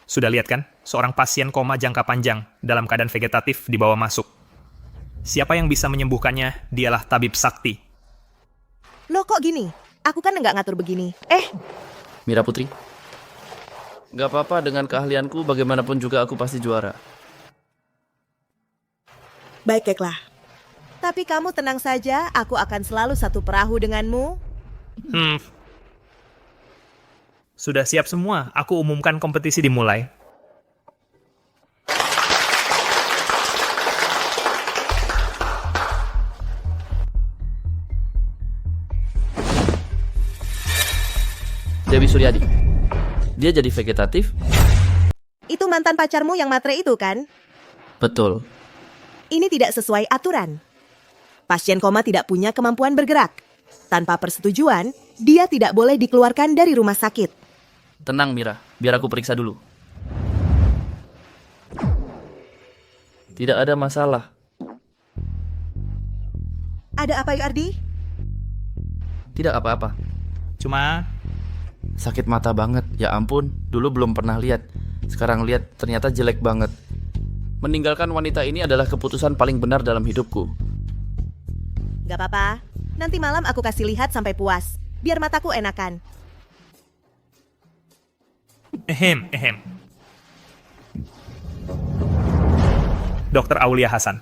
Sudah lihat kan, seorang pasien koma jangka panjang dalam keadaan vegetatif dibawa masuk. Siapa yang bisa menyembuhkannya, dialah tabib sakti. Loh kok gini? Aku kan nggak ngatur begini. Mira Putri, gak apa-apa dengan keahlianku, bagaimanapun juga aku pasti juara. Baiklah. Tapi kamu tenang saja, aku akan selalu satu perahu denganmu. Sudah siap semua, aku umumkan kompetisi dimulai. Dewi Suryadi. Dia jadi vegetatif? Itu mantan pacarmu yang matre itu kan? Betul. Ini tidak sesuai aturan. Pasien koma tidak punya kemampuan bergerak. Tanpa persetujuan, dia tidak boleh dikeluarkan dari rumah sakit. Tenang Mira, biar aku periksa dulu. Tidak ada masalah. Ada apa Ardi? Tidak apa-apa. Cuma sakit mata banget, ya ampun. Dulu belum pernah lihat. Sekarang lihat ternyata jelek banget. Meninggalkan wanita ini adalah keputusan paling benar dalam hidupku. Gak apa-apa, nanti malam aku kasih lihat sampai puas. Biar mataku enakan. Ehem. Dr. Aulia Hasan.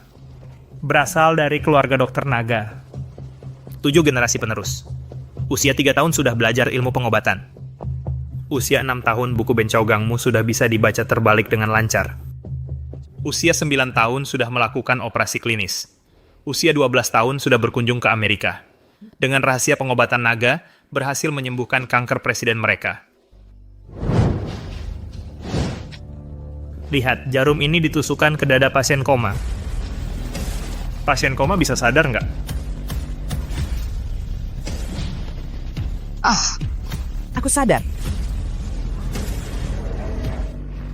Berasal dari keluarga dokter naga. 7 generasi penerus. Usia 3 tahun sudah belajar ilmu pengobatan. Usia 6 tahun buku Bencau Gangmu sudah bisa dibaca terbalik dengan lancar. Usia 9 tahun sudah melakukan operasi klinis. Usia 12 tahun sudah berkunjung ke Amerika. Dengan rahasia pengobatan naga, berhasil menyembuhkan kanker presiden mereka. Lihat, jarum ini ditusukkan ke dada pasien koma. Pasien koma bisa sadar nggak? Aku sadar.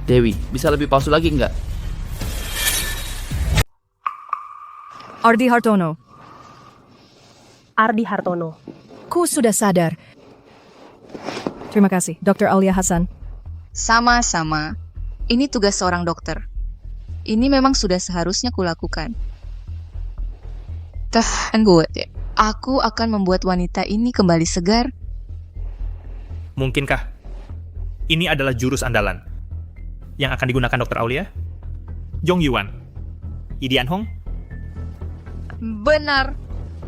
Dewi, bisa lebih palsu lagi nggak? Ardi Hartono. Ardi Hartono. Ku sudah sadar. Terima kasih, Dr. Aulia Hasan. Sama-sama. Ini tugas seorang dokter. Ini memang sudah seharusnya kulakukan. Tahan gue. Aku akan membuat wanita ini kembali segar. Mungkinkah ini adalah jurus andalan yang akan digunakan Dr. Aulia? Jong Yuan, Idian Hong? Benar.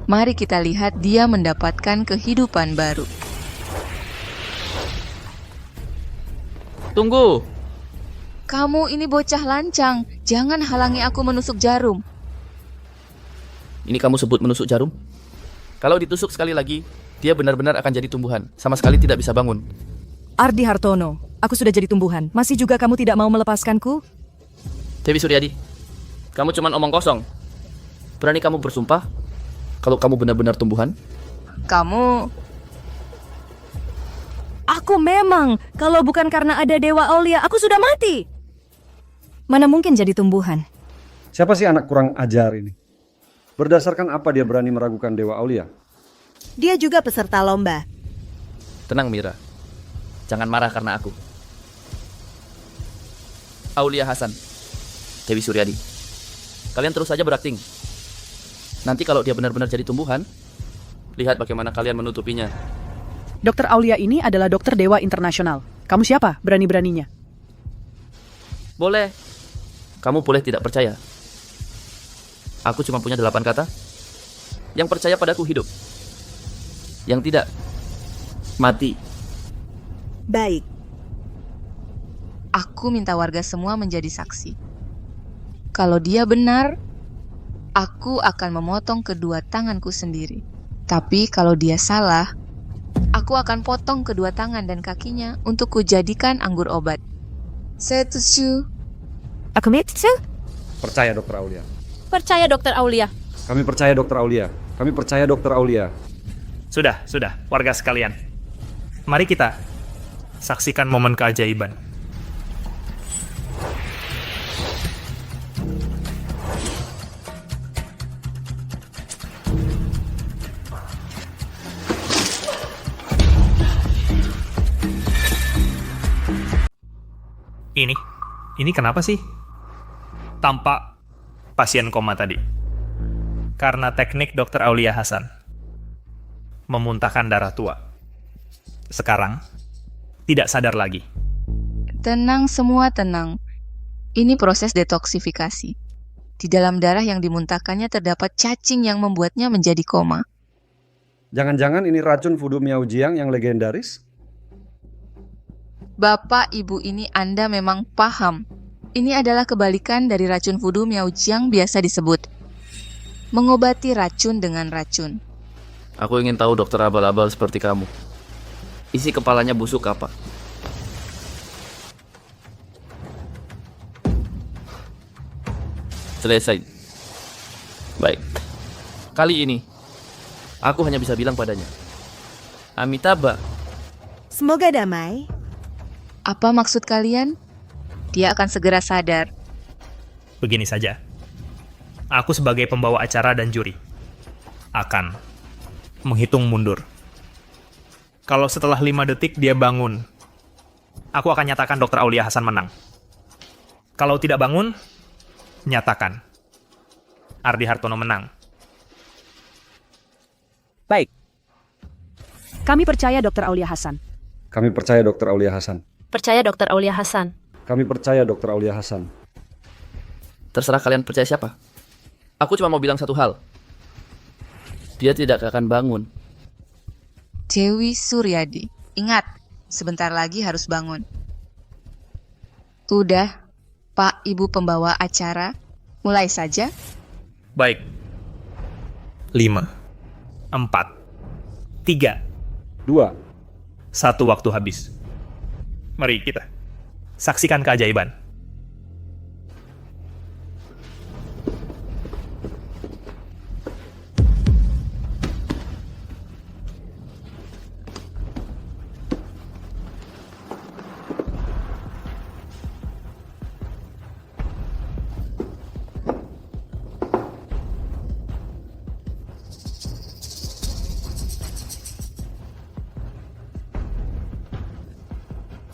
Mari kita lihat dia mendapatkan kehidupan baru. Tunggu. Kamu ini bocah lancang. Jangan halangi aku menusuk jarum. Ini kamu sebut menusuk jarum? Kalau ditusuk sekali lagi, dia benar-benar akan jadi tumbuhan. Sama sekali tidak bisa bangun. Ardi Hartono, aku sudah jadi tumbuhan. Masih juga kamu tidak mau melepaskanku? Dewi Suryadi, kamu cuma omong kosong. Berani kamu bersumpah kalau kamu benar-benar tumbuhan? Kamu... Aku memang, kalau bukan karena ada Dewa Aulia, aku sudah mati. Mana mungkin jadi tumbuhan? Siapa sih anak kurang ajar ini? Berdasarkan apa dia berani meragukan Dewa Aulia? Dia juga peserta lomba. Tenang Mira, jangan marah karena aku. Aulia Hasan, Dewi Suryadi. Kalian terus saja berakting. Nanti kalau dia benar-benar jadi tumbuhan, lihat bagaimana kalian menutupinya. Dokter Aulia ini adalah dokter dewa internasional. Kamu siapa? Berani-beraninya. Boleh. Kamu boleh tidak percaya. Aku cuma punya 8 kata. Yang percaya padaku hidup. Yang tidak, mati. Baik. Aku minta warga semua menjadi saksi. Kalau dia benar, aku akan memotong kedua tanganku sendiri. Tapi kalau dia salah, aku akan potong kedua tangan dan kakinya untuk kujadikan anggur obat. Setuju? Aku mitsu. Percaya Dokter Aulia. Percaya Dokter Aulia. Kami percaya Dokter Aulia. Kami percaya Dokter Aulia. Sudah, warga sekalian. Mari kita saksikan momen keajaiban. Ini kenapa sih? Tampak pasien koma tadi. Karena teknik Dr. Aulia Hasan. Memuntahkan darah tua. Sekarang, tidak sadar lagi. Tenang semua, tenang. Ini proses detoksifikasi. Di dalam darah yang dimuntahkannya terdapat cacing yang membuatnya menjadi koma. Jangan-jangan ini racun voodoo Miao Jiang yang legendaris? Bapak, Ibu ini Anda memang paham. Ini adalah kebalikan dari racun voodoo Miao Jiang biasa disebut. Mengobati racun dengan racun. Aku ingin tahu dokter abal-abal seperti kamu. Isi kepalanya busuk apa? Selesai. Baik. Kali ini, aku hanya bisa bilang padanya, Amitabha. Semoga damai. Apa maksud kalian? Dia akan segera sadar. Begini saja. Aku sebagai pembawa acara dan juri akan menghitung mundur. Kalau setelah 5 detik dia bangun, aku akan nyatakan Dr. Aulia Hasan menang. Kalau tidak bangun, nyatakan Ardi Hartono menang. Baik. Kami percaya Dokter Aulia Hasan. Kami percaya Dokter Aulia Hasan. Percaya Dokter Aulia Hasan. Kami percaya Dokter Aulia Hasan. Terserah kalian percaya siapa. Aku cuma mau bilang satu hal. Dia tidak akan bangun. Dewi Suryadi. Ingat, sebentar lagi harus bangun. Udah, Pak Ibu pembawa acara, mulai saja. Baik. 5, 4, 3, 2, 1 waktu habis. Mari kita saksikan keajaiban.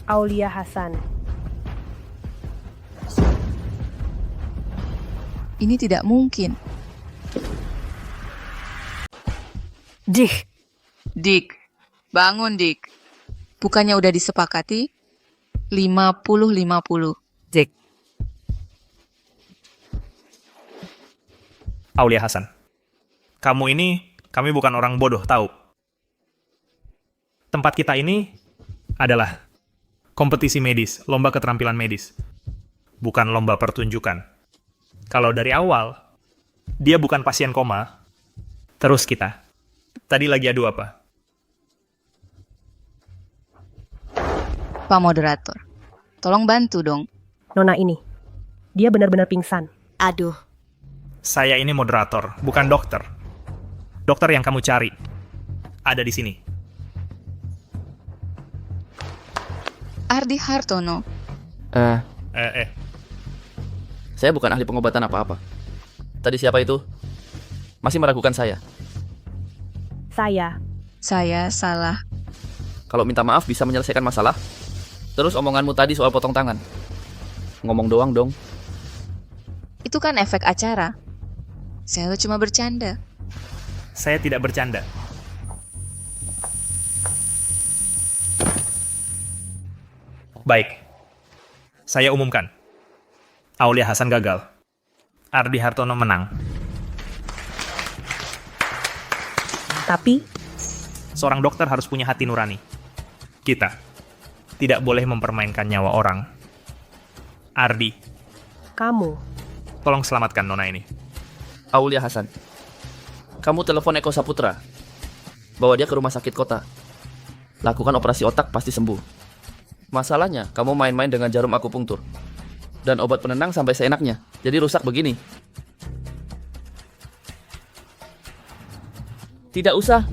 Aulia Hasan. Ini tidak mungkin. Dik. Dik, bangun Dik. Bukannya udah disepakati? 50-50. Dik. Aulia Hasan, kami bukan orang bodoh, tahu. Tempat kita ini adalah kompetisi medis, lomba keterampilan medis. Bukan lomba pertunjukan. Kalau dari awal, dia bukan pasien koma, terus kita. Tadi lagi adu apa? Pak Moderator, tolong bantu dong. Nona ini, dia benar-benar pingsan. Aduh. Saya ini moderator, bukan dokter. Dokter yang kamu cari ada di sini. Ardi Hartono. Saya bukan ahli pengobatan apa-apa. Tadi siapa itu? Masih meragukan saya. Saya salah. Kalau minta maaf bisa menyelesaikan masalah. Terus omonganmu tadi soal potong tangan. ngomong doang dong. Itu kan efek acara. Saya cuma bercanda. Saya tidak bercanda. Baik. Saya umumkan. Aulia Hasan gagal. Ardi Hartono menang. Tapi, Seorang dokter harus punya hati nurani. Kita tidak boleh mempermainkan nyawa orang. Ardi, kamu. tolong selamatkan nona ini. Aulia Hasan, kamu telepon Eko Saputra. Bawa dia ke rumah sakit kota. Lakukan operasi otak, pasti sembuh. Masalahnya, kamu main-main dengan jarum akupunktur. Dan obat penenang sampai seenaknya. Jadi rusak begini. Tidak usah.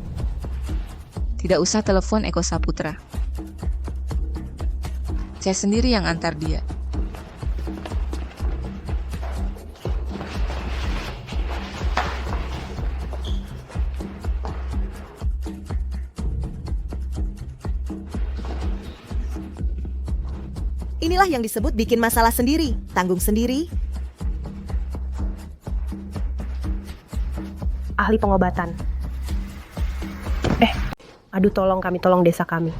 Tidak usah telepon Eko Saputra. Saya sendiri yang antar dia. Inilah yang disebut bikin masalah sendiri, tanggung sendiri. Ahli pengobatan. Aduh tolong desa kami.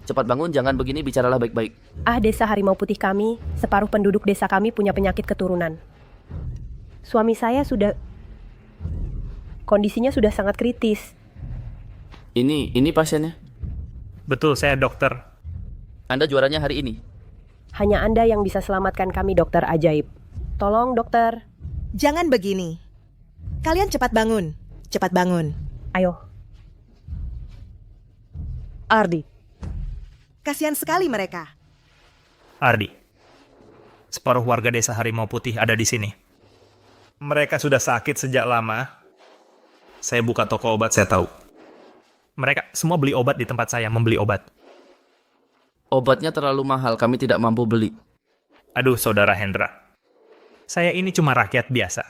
Cepat bangun, jangan begini, bicaralah baik-baik. Desa Harimau Putih kami, separuh penduduk desa kami punya penyakit keturunan. Suami saya kondisinya sudah sangat kritis. Ini pasiennya. Betul, saya dokter. Anda juaranya hari ini. Hanya Anda yang bisa selamatkan kami, dokter ajaib. Tolong, dokter. Jangan begini. Kalian cepat bangun. Cepat bangun. Ayo. Ardi. Kasihan sekali mereka. Ardi, separuh warga desa Harimau Putih ada di sini. Mereka sudah sakit sejak lama. Saya buka toko obat, saya tahu. Mereka semua beli obat di tempat saya, membeli obat. Obatnya terlalu mahal, kami tidak mampu beli. Aduh, Saudara Hendra. Saya ini cuma rakyat biasa.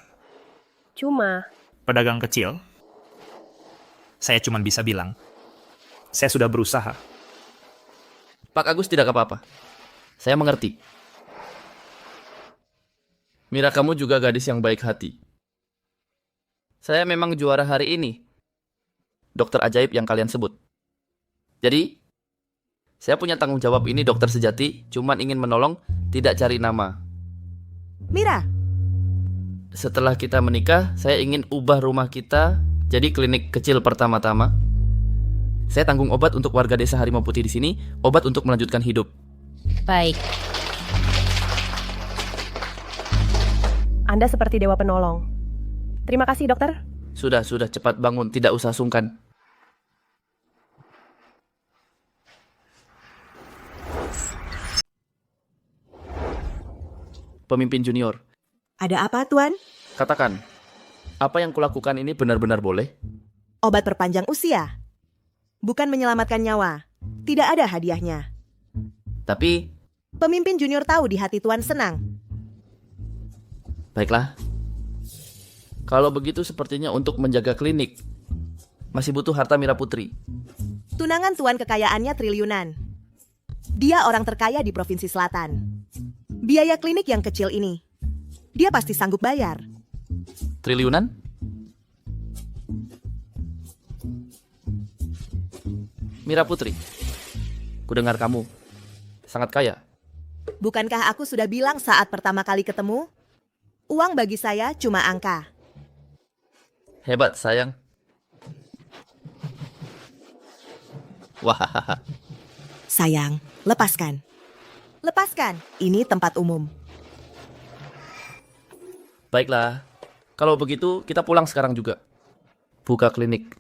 Pedagang kecil. Saya cuma bisa bilang, saya sudah berusaha. Pak Agus tidak apa-apa. Saya mengerti. Mira, kamu juga gadis yang baik hati. Saya memang juara hari ini. Dokter ajaib yang kalian sebut. Jadi, saya punya tanggung jawab ini dokter sejati, cuman ingin menolong, tidak cari nama. Mira. Setelah kita menikah, saya ingin ubah rumah kita jadi klinik kecil pertama-tama. Saya tanggung obat untuk warga desa Harimau Putih di sini, obat untuk melanjutkan hidup. Baik. Anda seperti dewa penolong. Terima kasih, dokter. Sudah, cepat bangun, tidak usah sungkan. Pemimpin junior. Ada apa, Tuan? Katakan, apa yang kulakukan ini benar-benar boleh? Obat perpanjang usia. Bukan menyelamatkan nyawa. Tidak ada hadiahnya. Tapi, pemimpin junior tahu di hati Tuan senang. Baiklah. Kalau begitu sepertinya untuk menjaga klinik masih butuh harta Mira Putri. Tunangan Tuan kekayaannya triliunan. Dia orang terkaya di Provinsi Selatan. Biaya klinik yang kecil ini, dia pasti sanggup bayar. Triliunan? Mira Putri, kudengar kamu sangat kaya. Bukankah aku sudah bilang saat pertama kali ketemu? Uang bagi saya cuma angka. Hebat, sayang. Wah. Sayang, lepaskan. Lepaskan, ini tempat umum. Baiklah, kalau begitu kita pulang sekarang juga. Buka klinik.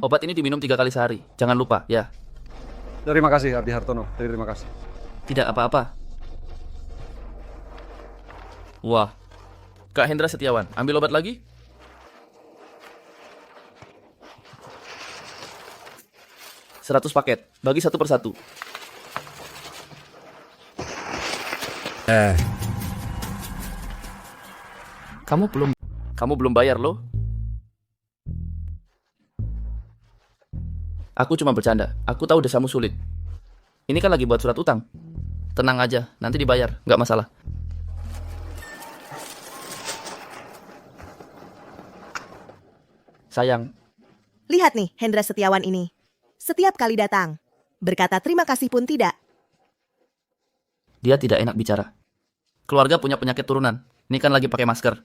Obat ini diminum 3 kali sehari, jangan lupa ya. Terima kasih Ardi Hartono, terima kasih. Tidak apa-apa. Wah, Kak Hendra Setiawan, ambil obat lagi? $100 paket, bagi satu persatu. Kamu belum bayar loh. Aku cuma bercanda. Aku tahu desamu sulit. Ini kan lagi buat surat utang. Tenang aja, nanti dibayar, nggak masalah. Sayang, Lihat nih, Hendra Setiawan ini. Setiap kali datang, berkata terima kasih pun tidak. dia tidak enak bicara. Keluarga punya penyakit turunan. Ini kan lagi pakai masker.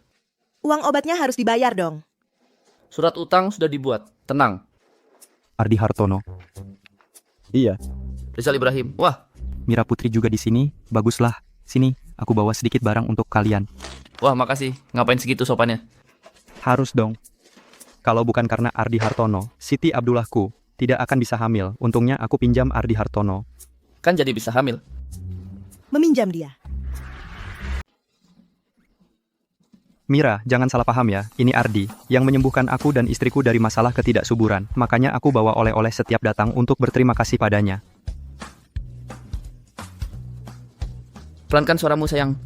Uang obatnya harus dibayar dong. Surat utang sudah dibuat. Tenang. Ardi Hartono. Iya. Rizal Ibrahim. Wah, Mira Putri juga di sini. Baguslah. Sini, aku bawa sedikit barang untuk kalian. wah makasih. Ngapain segitu sopannya? Harus dong. Kalau bukan karena Ardi Hartono, Siti Abdullahku tidak akan bisa hamil. Untungnya aku pinjam Ardi Hartono. Kan jadi bisa hamil. Meminjam dia. Mira, jangan salah paham ya. Ini Ardi, yang menyembuhkan aku dan istriku dari masalah ketidaksuburan. Makanya aku bawa oleh-oleh setiap datang untuk berterima kasih padanya. Pelankan suaramu sayang.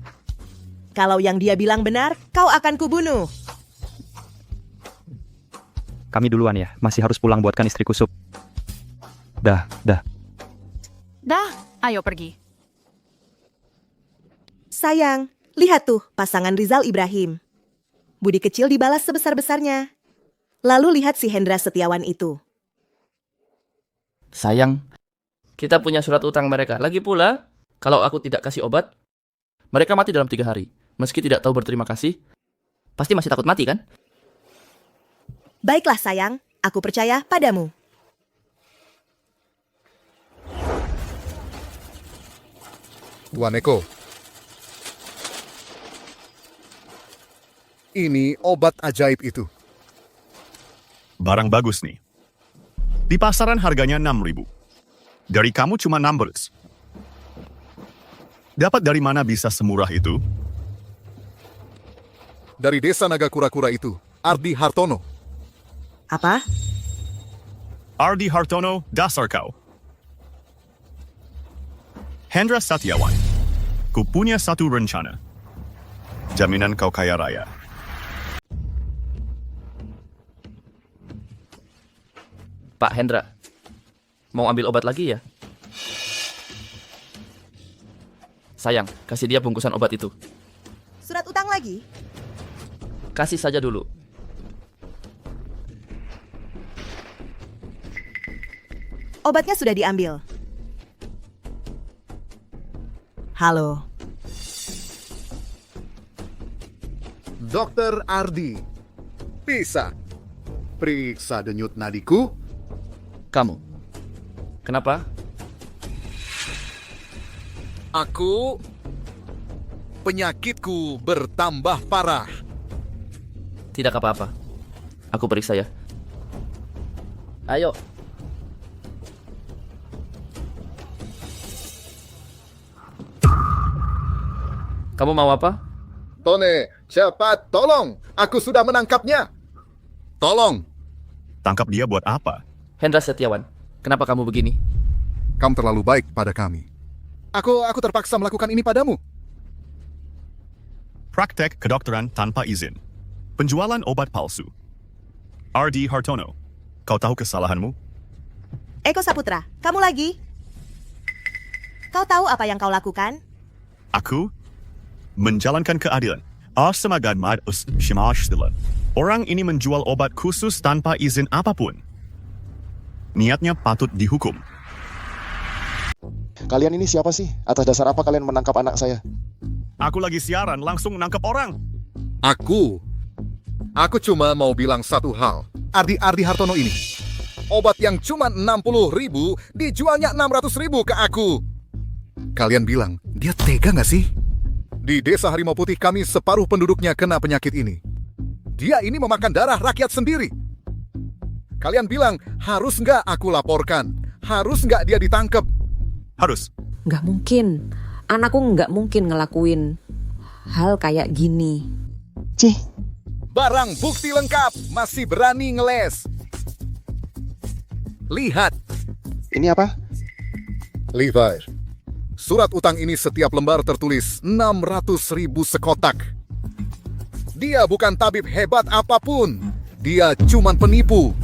Kalau yang dia bilang benar, kau akan kubunuh. Kami duluan ya, masih harus pulang buatkan istriku sup. Dah. Dah, ayo pergi. Sayang, lihat tuh pasangan Rizal Ibrahim. Budi kecil dibalas sebesar-besarnya. Lalu lihat si Hendra Setiawan itu. Sayang, kita punya surat utang mereka. Lagi pula, kalau aku tidak kasih obat, mereka mati dalam 3 hari. Meski tidak tahu berterima kasih, pasti masih takut mati kan? Baiklah sayang, aku percaya padamu. Tuan Eko. Ini obat ajaib itu. Barang bagus nih. Di pasaran harganya 6.000. Dari kamu cuma numbers. Dapat dari mana bisa semurah itu? Dari desa Naga Kura-Kura itu, Ardi Hartono. Apa? Ardi Hartono, dasar kau. Hendra Setiawan, ku punya satu rencana. Jaminan kau kaya raya. Pak Hendra, mau ambil obat lagi ya? Sayang, kasih dia bungkusan obat itu. Surat utang lagi? Kasih saja dulu. Obatnya sudah diambil. Halo. Dokter Ardi. Bisa. Periksa denyut nadiku. Kamu. Kenapa? Aku... Penyakitku bertambah parah. Tidak apa-apa. Aku periksa ya. Ayo. Kamu mau apa? Tone, cepat tolong. Aku sudah menangkapnya. Tolong. Tangkap dia buat apa? Hendra Setiawan, kenapa kamu begini? Kamu terlalu baik pada kami. Aku terpaksa melakukan ini padamu. Praktek kedokteran tanpa izin. Penjualan obat palsu. Ardi Hartono, kau tahu kesalahanmu? Eko Saputra, kamu lagi? Kau tahu apa yang kau lakukan? Aku menjalankan keadilan. Asamagad mad ushimashilan. Orang ini menjual obat khusus tanpa izin apapun. Niatnya patut dihukum. Kalian ini siapa sih? Atas dasar apa kalian menangkap anak saya? Aku lagi siaran, langsung nangkep orang. Aku cuma mau bilang satu hal. Ardi Hartono ini. Obat yang cuma 60.000 dijualnya 600.000 ke aku. Kalian bilang, dia tega nggak sih? Di desa Harimau Putih kami separuh penduduknya kena penyakit ini. Dia ini memakan darah rakyat sendiri. Kalian bilang, harus nggak aku laporkan? Harus nggak dia ditangkap? Harus. Nggak mungkin. Anakku nggak mungkin ngelakuin hal kayak gini. Cih. Barang bukti lengkap, masih berani ngeles. Lihat. Ini apa? Levi. Surat utang ini setiap lembar tertulis 600.000 sekotak. Dia bukan tabib hebat apapun. Dia cuman penipu.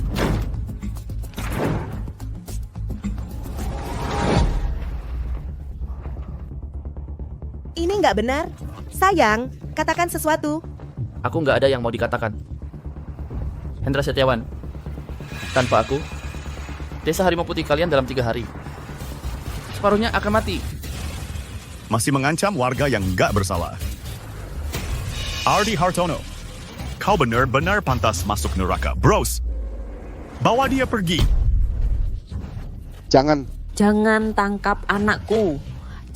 nggak benar? Sayang, katakan sesuatu. Aku nggak ada yang mau dikatakan. Hendra Setiawan, tanpa aku, desa Harimau Putih kalian dalam 3 hari separuhnya akan mati. Masih mengancam warga yang nggak bersalah. Ardi Hartono, kau benar-benar pantas masuk neraka. Bros, bawa dia pergi. Jangan. Jangan tangkap anakku.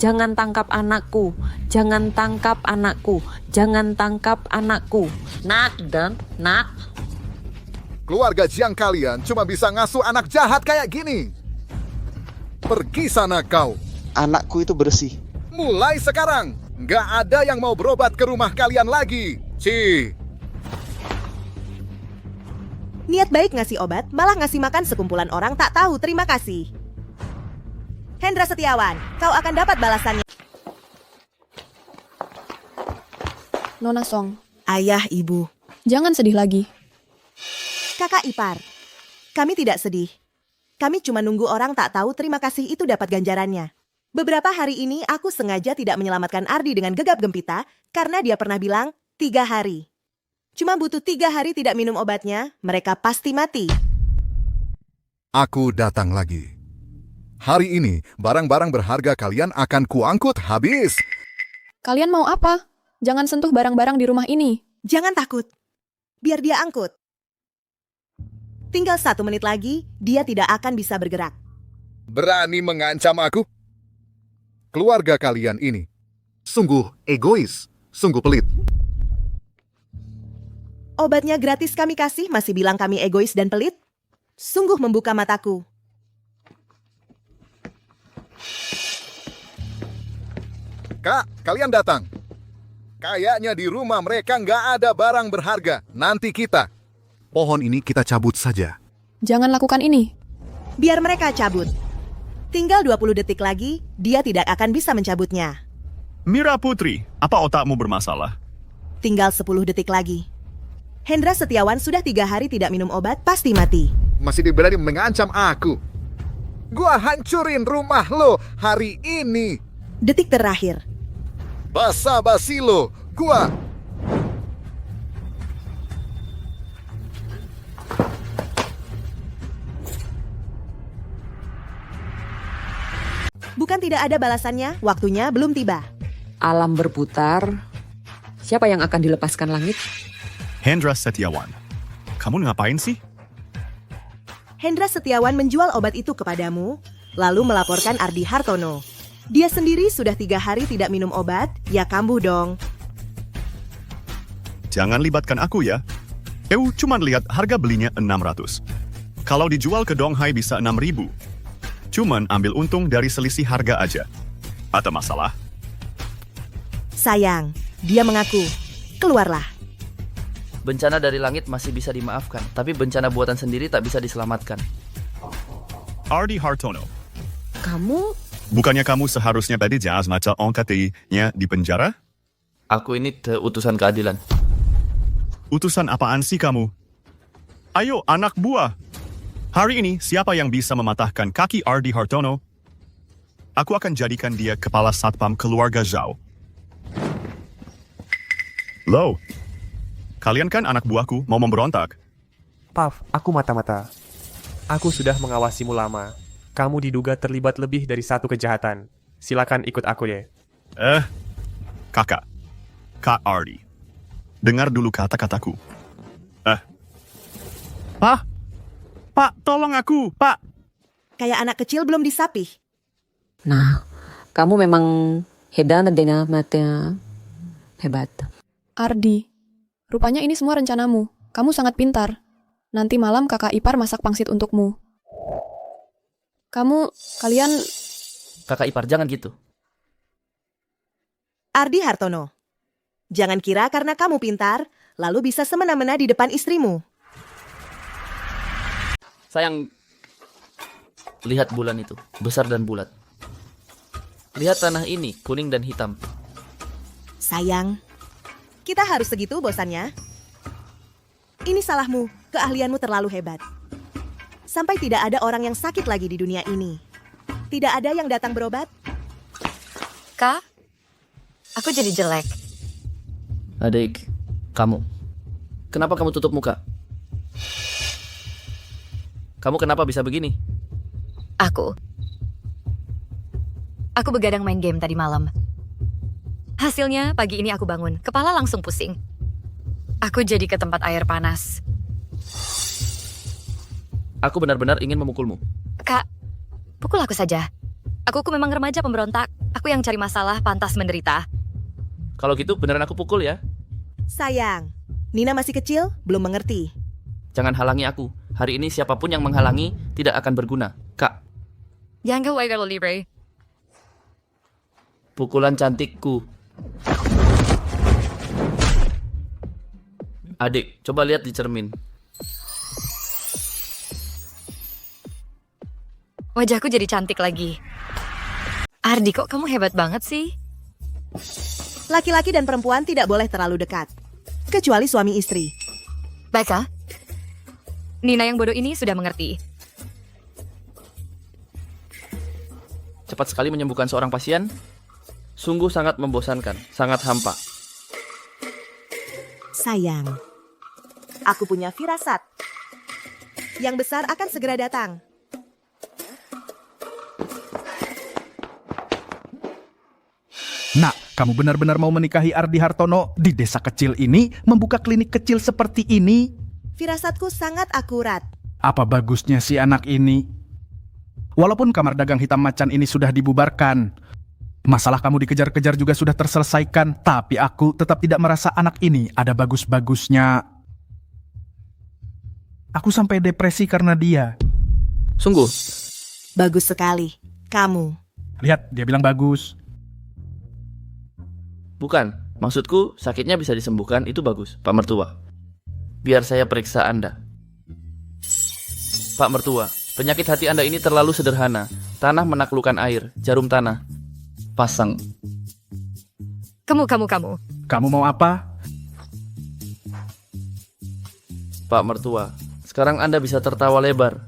Jangan tangkap anakku. Jangan tangkap anakku. Jangan tangkap anakku. Nak dan nak. Keluarga Jiang kalian cuma bisa ngasuh anak jahat kayak gini. Pergi sana kau. Anakku itu bersih. Mulai sekarang, nggak ada yang mau berobat ke rumah kalian lagi. Niat baik ngasih obat, malah ngasih makan sekumpulan orang tak tahu terima kasih. Hendra Setiawan, kau akan dapat balasannya. Nona Song, Ayah, Ibu. jangan sedih lagi. Kakak ipar, kami tidak sedih. Kami cuma nunggu orang tak tahu terima kasih itu dapat ganjarannya. Beberapa hari ini aku sengaja tidak menyelamatkan Ardi dengan gegap gempita karena dia pernah bilang 3 hari. Cuma butuh 3 hari tidak minum obatnya, mereka pasti mati. Aku datang lagi. Hari ini, barang-barang berharga kalian akan kuangkut habis. Kalian mau apa? Jangan sentuh barang-barang di rumah ini. Jangan takut. Biar dia angkut. Tinggal 1 menit lagi, dia tidak akan bisa bergerak. Berani mengancam aku? Keluarga kalian ini sungguh egois, sungguh pelit. Obatnya gratis kami kasih, masih bilang kami egois dan pelit? Sungguh membuka mataku. Kak, kalian datang. Kayaknya di rumah mereka nggak ada barang berharga. Nanti pohon ini kita cabut saja. Jangan lakukan ini. Biar mereka cabut. Tinggal 20 detik lagi, dia tidak akan bisa mencabutnya. Mira Putri, apa otakmu bermasalah? Tinggal 10 detik lagi. Hendra Setiawan sudah 3 hari tidak minum obat, pasti mati. Masih berani mengancam aku. Gua hancurin rumah lo hari ini. Detik terakhir. Basa-basi lo, gua. Bukan tidak ada balasannya, waktunya belum tiba. Alam berputar. Siapa yang akan dilepaskan langit? Hendra Setiawan, kamu ngapain sih? Hendra Setiawan menjual obat itu kepadamu, lalu melaporkan Ardi Hartono. Dia sendiri sudah 3 hari tidak minum obat, ya kambuh dong. Jangan libatkan aku ya. Cuman lihat harga belinya 600. Kalau dijual ke Donghai bisa 6.000. Cuman ambil untung dari selisih harga aja. Ada masalah? Sayang, dia mengaku. Keluarlah. Bencana dari langit masih bisa dimaafkan, tapi bencana buatan sendiri tak bisa diselamatkan. Ardi Hartono, Kamu? bukannya kamu seharusnya tadi jas mata OKTI-nya di penjara? Aku ini utusan keadilan. Utusan apaan sih kamu? Ayo, anak buah. Hari ini, siapa yang bisa mematahkan kaki Ardi Hartono? Aku akan jadikan dia kepala satpam keluarga Zhao. Loh, kalian kan anak buahku mau memberontak. Paf, aku mata-mata. Aku sudah mengawasimu lama. Kamu diduga terlibat lebih dari 1 kejahatan. Silakan ikut aku deh. Kakak. Kak Ardi. Dengar dulu kata-kataku. Pak, tolong aku, Pak. Kayak anak kecil belum disapih. Nah, kamu memang hebat dan mata hebat. Ardi, rupanya ini semua rencanamu. Kamu sangat pintar. Nanti malam kakak ipar masak pangsit untukmu. Kalian... Kakak ipar, jangan gitu. Ardi Hartono, jangan kira karena kamu pintar, lalu bisa semena-mena di depan istrimu. Sayang, lihat bulan itu, besar dan bulat. Lihat tanah ini, kuning dan hitam. Sayang, kita harus segitu bosannya. Ini salahmu, keahlianmu terlalu hebat. Sampai tidak ada orang yang sakit lagi di dunia ini. Tidak ada yang datang berobat. Kak, Aku jadi jelek. Adik, kamu. Kenapa kamu tutup muka? Kamu kenapa bisa begini? Aku begadang main game tadi malam. Hasilnya pagi ini aku bangun, kepala langsung pusing. Aku jadi ke tempat air panas. Aku benar-benar ingin memukulmu. Kak, pukul aku saja. Aku memang remaja pemberontak. Aku yang cari masalah, pantas menderita. Kalau gitu beneran aku pukul ya. Sayang, Nina masih kecil, belum mengerti. Jangan halangi aku. Hari ini siapapun yang menghalangi tidak akan berguna. Kak, Jangan kau wajar libre. pukulan cantikku. Adik, coba lihat di cermin. Wajahku jadi cantik lagi. Ardi, kok kamu hebat banget sih? Laki-laki dan perempuan tidak boleh terlalu dekat. Kecuali suami istri. Baiklah. Nina yang bodoh ini sudah mengerti. Cepat sekali menyembuhkan seorang pasien. Sungguh sangat membosankan, sangat hampa. Sayang, aku punya firasat. Yang besar akan segera datang. Nak, kamu benar-benar mau menikahi Ardi Hartono di desa kecil ini, membuka klinik kecil seperti ini? Firasatku sangat akurat. Apa bagusnya si anak ini? Walaupun kamar dagang hitam macan ini sudah dibubarkan, masalah kamu dikejar-kejar juga sudah terselesaikan, tapi aku tetap tidak merasa anak ini ada bagus-bagusnya. Aku sampai depresi karena dia. Sungguh? Bagus sekali. Kamu. Lihat, dia bilang bagus. Bukan, maksudku sakitnya bisa disembuhkan, itu bagus, Pak Mertua. Biar saya periksa Anda. Pak Mertua, penyakit hati Anda ini terlalu sederhana. Tanah menaklukkan air, jarum tanah. Pasang. Kamu. Kamu mau apa? Pak Mertua, sekarang Anda bisa tertawa lebar.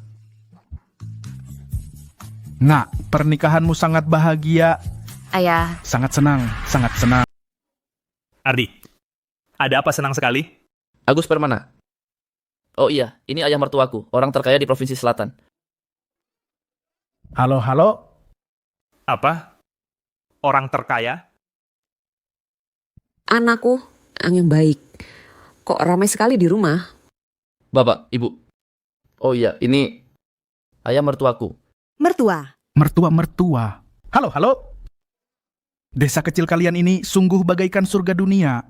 Nak, pernikahanmu sangat bahagia. Ayah. Sangat senang, sangat senang. Ardi, ada apa senang sekali? Agus Permana. Oh iya, ini ayah mertuaku, orang terkaya di Provinsi Selatan. Halo, halo. Apa? Orang terkaya? Anakku, yang baik. Kok ramai sekali di rumah? Bapak, Ibu. Oh iya, ini ayah mertuaku. Mertua. Mertua. Halo, halo. Desa kecil kalian ini sungguh bagaikan surga dunia.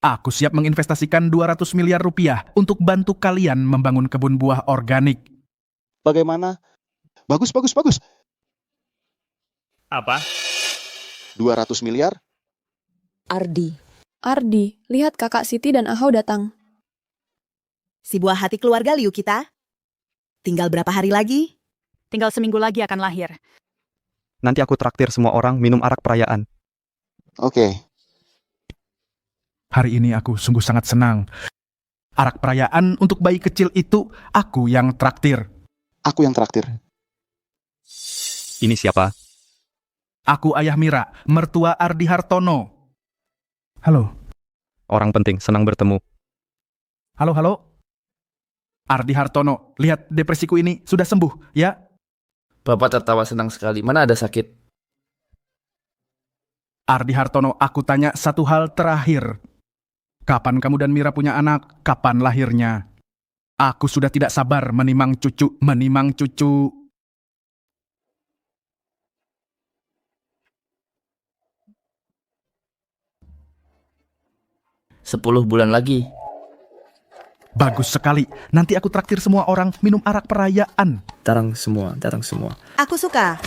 Aku siap menginvestasikan 200 miliar rupiah untuk bantu kalian membangun kebun buah organik. Bagaimana? Bagus. Apa? 200 miliar? Ardi, lihat kakak Siti dan Ahau datang. Si buah hati keluarga Liu kita. Tinggal berapa hari lagi? Tinggal seminggu lagi akan lahir. Nanti aku traktir semua orang minum arak perayaan. Oke. Hari ini aku sungguh sangat senang. Arak perayaan untuk bayi kecil itu aku yang traktir. Aku yang traktir. Ini siapa? Aku Ayah Mira, mertua Ardi Hartono. Halo. Orang penting, senang bertemu. Halo, halo. Ardi Hartono, lihat depresiku ini sudah sembuh, ya? Bapak tertawa senang sekali. Mana ada sakit? Ardi Hartono, aku tanya satu hal terakhir. Kapan kamu dan Mira punya anak? Kapan lahirnya? Aku sudah tidak sabar menimang cucu. 10 bulan lagi. Bagus sekali. Nanti aku traktir semua orang minum arak perayaan. Datang semua. Aku suka.